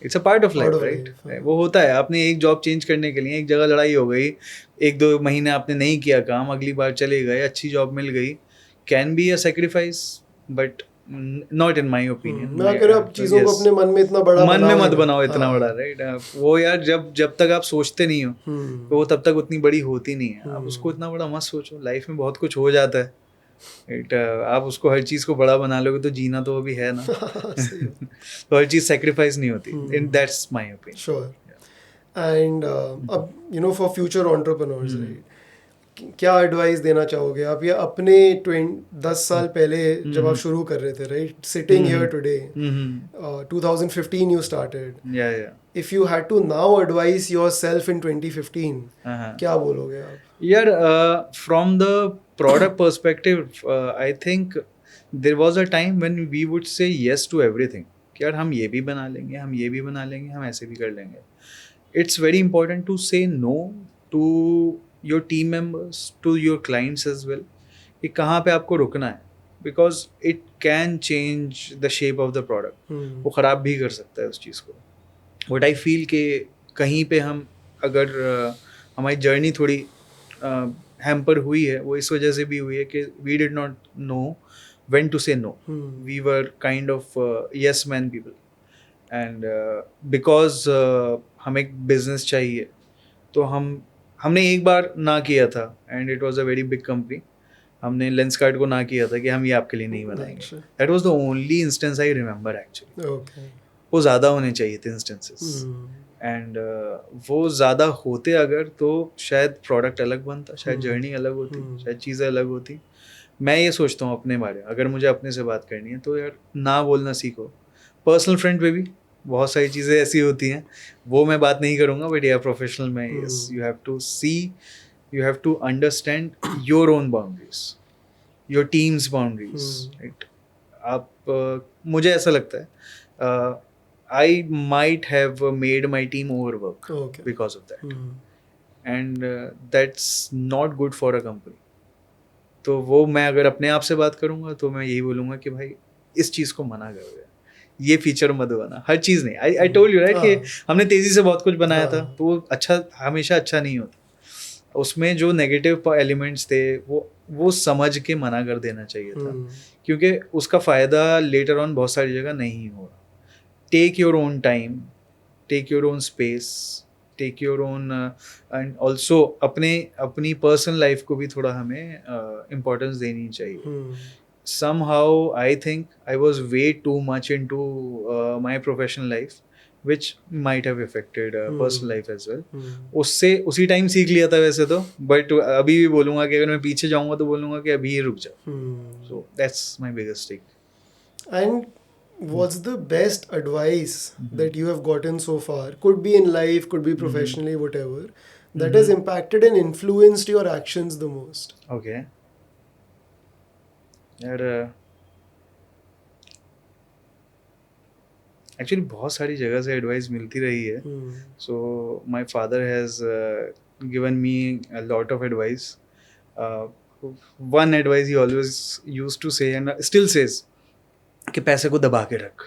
It's a part of life, right? वो होता है. आपने एक जॉब चेंज करने के लिए एक जगह लड़ाई हो गई, 1-2 महीने आपने नहीं किया काम, अगली बार चले गए, अच्छी जॉब मिल गई, can be a sacrifice. But not in my opinion. मैं कह रहा हूँ चीजों को अपने मन में इतना बड़ा मन में मत बनाओ बनाओ इतना हाँ। बड़ा, राइट। वो यार जब तक आप सोचते नहीं हो तो वो तब तक उतनी बड़ी होती नहीं है। आप उसको इतना बड़ा मत सोचो, लाइफ में बहुत कुछ हो जाता है, राइट। आप उसको हर चीज़ को बड़ा बना लोगे तो जीना तो अभी है ना। सही है। तो हर चीज़ सेक्रीफाइस नहीं होती, in that's my opinion. Sure. And अब you know for future entrepreneurs right, क्या एडवाइस देना चाहोगे आप, या अपने 10 साल पहले जब आप शुरू कर रहे थे right, sitting here today 2015 you started, या if you had to now advise yourself in 2015 क्या बोलोगे आप? यार from the product perspective I think there was a time when we would say yes to everything कि यार हम ये भी बना लेंगे, हम ये भी बना लेंगे, हम ऐसे भी कर लेंगे। It's very important to say no to your team members, to your clients as well, कि कहाँ पे आपको रुकना है, because it can change the shape of the product. वो ख़राब भी कर सकता है उस चीज़ को। वट आई फील कि कहीं पे हम अगर हमारी जर्नी थोड़ी हैम्पर हुई है, वो इस वजह से भी हुई है कि we did not know when to say no. We were kind of yes man people, and because हमें एक बिजनेस चाहिए तो हमने एक बार ना किया था, and it was a very big company. हमने लेंसकार्ट को ना किया था कि हम ये आपके लिए नहीं बनाएंगे। That was the only instance I remember actually. वो ज़्यादा होने चाहिए थे इंस्टेंसेस, एंड वो ज़्यादा होते अगर तो शायद प्रोडक्ट अलग बनता, शायद जर्नी अलग होती, शायद चीज़ें अलग होती। मैं ये सोचता हूँ अपने बारे में, अगर मुझे अपने से बात करनी है तो यार ना बोलना सीखो। पर्सनल फ्रेंड पे भी बहुत सारी चीज़ें ऐसी होती हैं, वो मैं बात नहीं करूँगा, बट यार प्रोफेशनल में yes, you have to see, you have to understand your own boundaries, your team's boundaries, right. आप मुझे ऐसा लगता है I might have made my team overwork because of that, and that's not good for a company. तो वो मैं अगर अपने आप से बात करूँगा तो मैं यही बोलूँगा कि भाई इस चीज़ को मना कर दे, ये फीचर मत बना, हर चीज़ नहीं। आई टोल्ड यू राइट कि हमने तेज़ी से बहुत कुछ बनाया था, तो वो अच्छा हमेशा अच्छा नहीं होता। उसमें जो नेगेटिव एलिमेंट्स थे वो समझ के मना कर देना चाहिए था, क्योंकि उसका फ़ायदा लेटर ऑन बहुत सारी जगह नहीं होगा। Take your own time, take your own space, take your own and also अपनी personal life को भी थोड़ा हमें importance देनी चाहिए। Somehow I think I was way too much into my professional life, which might have affected personal life as well. उससे उसी time सीख लिया था वैसे तो, but अभी भी बोलूँगा कि अगर मैं पीछे जाऊँगा तो बोलूँगा कि अभी ही रुक जाओ। So that's my biggest take. And what's the best advice that you have gotten so far? Could be in life, could be professionally, whatever, that has impacted and influenced your actions the most? Okay. यार actually बहुत सारी जगह से advice मिलती रही है। So my father has given me a lot of advice. One advice he always used to say and still says कि पैसे को दबा के रख,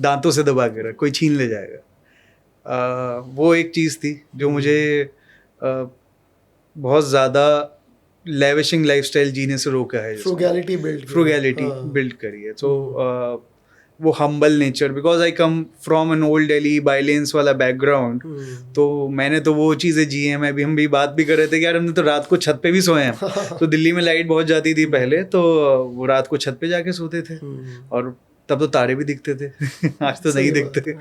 दांतों से दबा के रख, कोई छीन ले जाएगा। वो एक चीज़ थी जो मुझे बहुत ज़्यादा लेविशिंग लाइफस्टाइल जीने से रोका है। फ्रूगैलिटी बिल्ड करी है। सो वो humble nature, because I come from an old Delhi balance वाला बैकग्राउंड, तो मैंने तो वो चीज़ें जी हैं। हम भी बात भी कर रहे थे कि यार हमने तो रात को छत पे भी सोए हैं। तो दिल्ली में लाइट बहुत जाती थी पहले, तो वो रात को छत पे जाके सोते थे, और तब तो तारे भी दिखते थे। आज तो नहीं दिखते।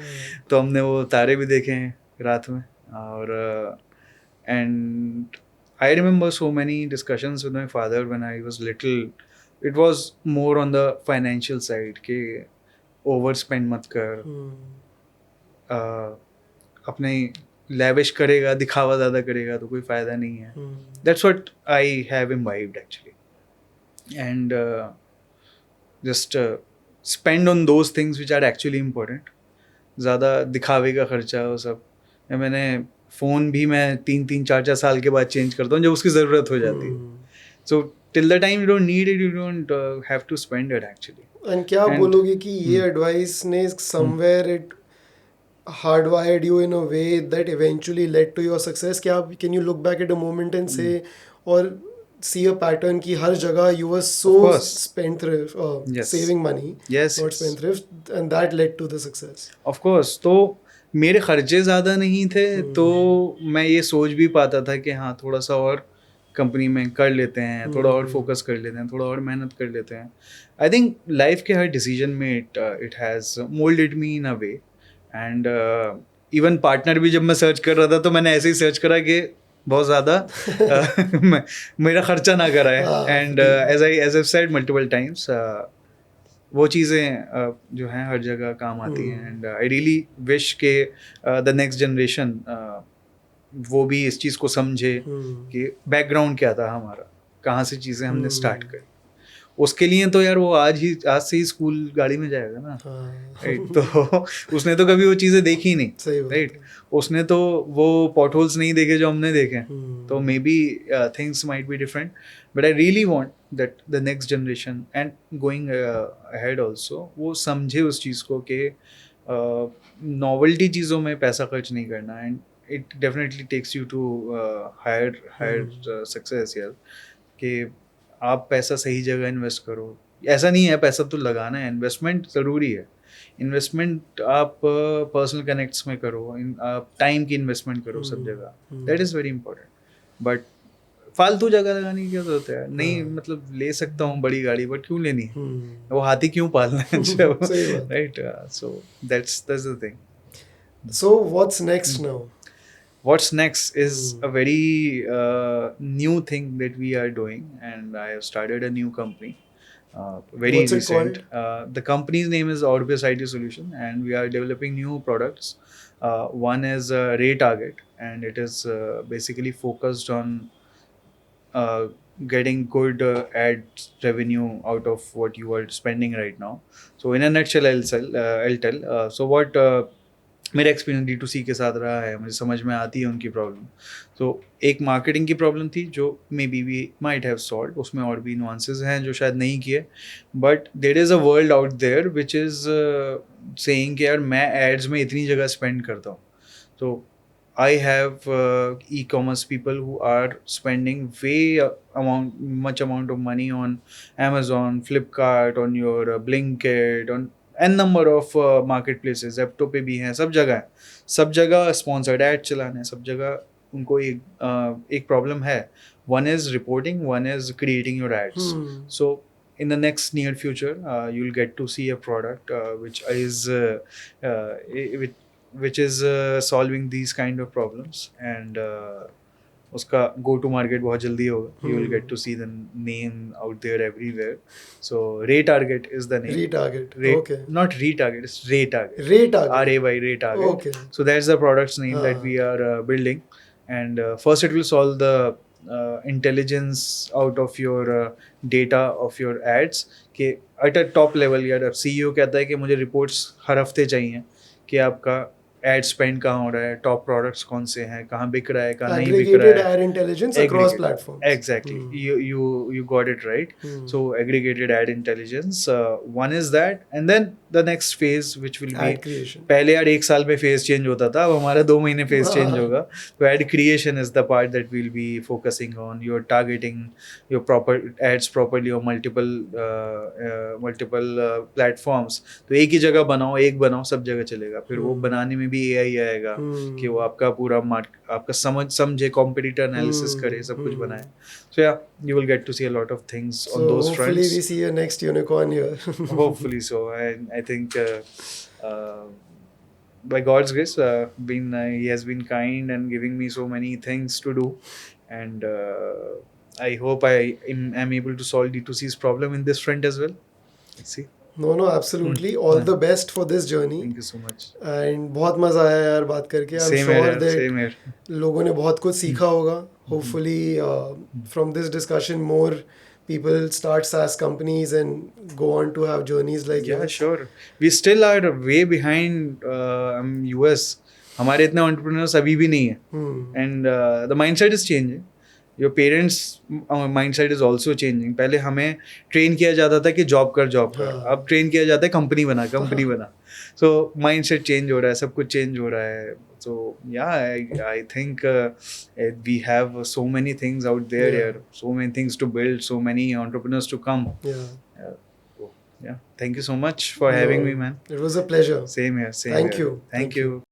तो हमने वो तारे भी देखे हैं रात में। और and I remember so many discussions with my father when I was little. It was more on the financial side कि ओवर स्पेंड मत कर, अपने लेविश करेगा, दिखावा ज़्यादा करेगा तो कोई फ़ायदा नहीं है। That's what I have imbibed actually, and just spend on those things which are actually important. ज़्यादा दिखावे का खर्चा वो सब, मैंने फ़ोन भी मैं 3-4 साल के बाद चेंज करता हूँ जब उसकी ज़रूरत हो जाती है। So till the time you don't need it, you don't have to spend it actually. And क्या बोलोगे कि ये एडवाइस ने somewhere it hardwired you in a way that eventually led to your success? क्या can you look back at a moment and say, or see a pattern कि हर जगह you were so Of course. spendthrift, Yes. saving money, Yes, not yes. spendthrift, and that led to the success. Of course. तो मेरे खर्चे ज़्यादा नहीं थे, तो मैं ये सोच भी पाता था कि हाँ थोड़ा सा और कंपनी में कर लेते हैं, थोड़ा और फोकस कर लेते हैं, थोड़ा और मेहनत कर लेते हैं. आई थिंक लाइफ के हर डिसीजन में it has moulded me in a way. And even partner भी जब मैं सर्च कर रहा था तो मैंने ऐसे ही सर्च करा कि बहुत ज़्यादा मेरा खर्चा ना कराए. And as I said multiple times, वो चीज़ें जो हैं हर जगह काम आती हैं. एंड आई रियली विश के द नेक्स्ट जनरेशन वो भी इस चीज़ को समझे कि बैकग्राउंड क्या था हमारा, कहाँ से चीज़ें हमने स्टार्ट करी. उसके लिए तो यार वो आज से ही स्कूल गाड़ी में जाएगा ना. राइट. तो उसने तो कभी वो चीज़ें देखी नहीं. राइट. उसने तो वो पॉट होल्स नहीं देखे जो हमने देखे. तो may be things might be different, but I really want that the next generation and going ahead also वो समझे उस चीज़ को कि नॉवेल्टी चीज़ों में पैसा खर्च नहीं करना. And it definitely takes you to higher success यार. कि आप पैसा सही जगह इन्वेस्ट करो. ऐसा नहीं है पैसा तो लगाना है, इन्वेस्टमेंट ज़रूरी है. इन्वेस्टमेंट आप पर्सनल कनेक्ट्स में करो, आप टाइम की इन्वेस्टमेंट करो सब जगह. That is very important. But फालतू जगह लगाने की क्या जरूरत है. नहीं मतलब ले सकता हूँ बड़ी गाड़ी, बट क्यों लेनी है? वो हाथी क्यों पालना है जब. Right. So that's the thing. So what's next now? What's next is a very new thing that we are doing, and I have started a new company. Very What's it recent. The company's name is Orbis IT Solution, and we are developing new products. One is Retarget, and it is basically focused on getting good ad revenue out of what you are spending right now. So in a nutshell, I'll tell. So what मेरा experience D2C के साथ रहा है, मुझे समझ में आती है उनकी प्रॉब्लम. तो एक मार्केटिंग की प्रॉब्लम थी जो maybe we might have solve. उसमें और भी नुआंसेस हैं जो शायद नहीं किए. But there is a world out there which is saying कि यार मैं एड्स में इतनी जगह स्पेंड करता हूँ. तो I have e-commerce people who are spending much amount of money on Amazon, Flipkart, on your Blinkit, on n number of marketplaces. Zepto पे भी हैं, सब जगह है. सब जगह sponsored ad चलाने, सब जगह उनको एक problem है. One is reporting, one is creating your ads. So in the next near future, you'll get to see a product which is solving these kind of problems. And उसका go to market बहुत जल्दी होगा. You will get to see the name out there everywhere. So Retarget is the name. Retarget. Okay. Not Retarget, it's Retarget. Retarget. R-A-Y, Retarget. Okay. So that's the product's name that we are building. And first it will solve the intelligence out of your data of your ads. कि at a top level यार CEO कहता है कि मुझे reports हर हफ्ते चाहिए कि आपका एड स्पेंड कहाँ हो रहा है, टॉप प्रोडक्ट्स कौन से हैं, कहाँ बिक रहा है, कहाँ नहीं बिक रहा है. Aggregated ad intelligence across platforms. Exactly. You got it right. So aggregated ad intelligence. One is that, and then the next phase which will be ad creation. पहले यार एक साल में फेज चेंज होता था, अब हमारा 2 महीने फेज चेंज होगा. तो ad creation is the part that we'll be focusing on. You're targeting your proper ads properly on multiple platforms. तो एक ही जगह बनाओ सब जगह चलेगा. फिर वो बनाने में भी AI आएगा कि वो आपका पूरा आपका समझे, कॉम्पिटिटर एनालिसिस करे, सब कुछ बनाए. So yeah, you will get to see a lot of things on those fronts. Hopefully we see a next unicorn here. Hopefully so. I think by God's grace, he has been kind and giving me so many things to do, and I hope I am able to solve D2C's problem in this front as well. Let's see. No, absolutely. All the best for this journey. Thank you so much. And बहुत मजा आया यार बात करके. I'm sure that लोगों ने बहुत कुछ सीखा होगा. Hopefully from this discussion more people start SaaS companies and go on to have journeys like yours. Yeah, sure. We still are way behind US. हमारे इतने entrepreneurs अभी भी नहीं है. And the mindset is changing. Your parents mindset is also changing. पहले हमें train किया जाता था कि जॉब कर हाँ. अब ट्रेन किया जाता है कंपनी बना. सो माइंडसेट चेंज हो रहा है, सब कुछ चेंज हो रहा है. So yeah I think we have so many things out there Yeah. Here, so many things to build, so many entrepreneurs to come. Yeah. Yeah, thank you so much for having me, No, man. it was a pleasure. Same here, same Thank here. you. Thank you.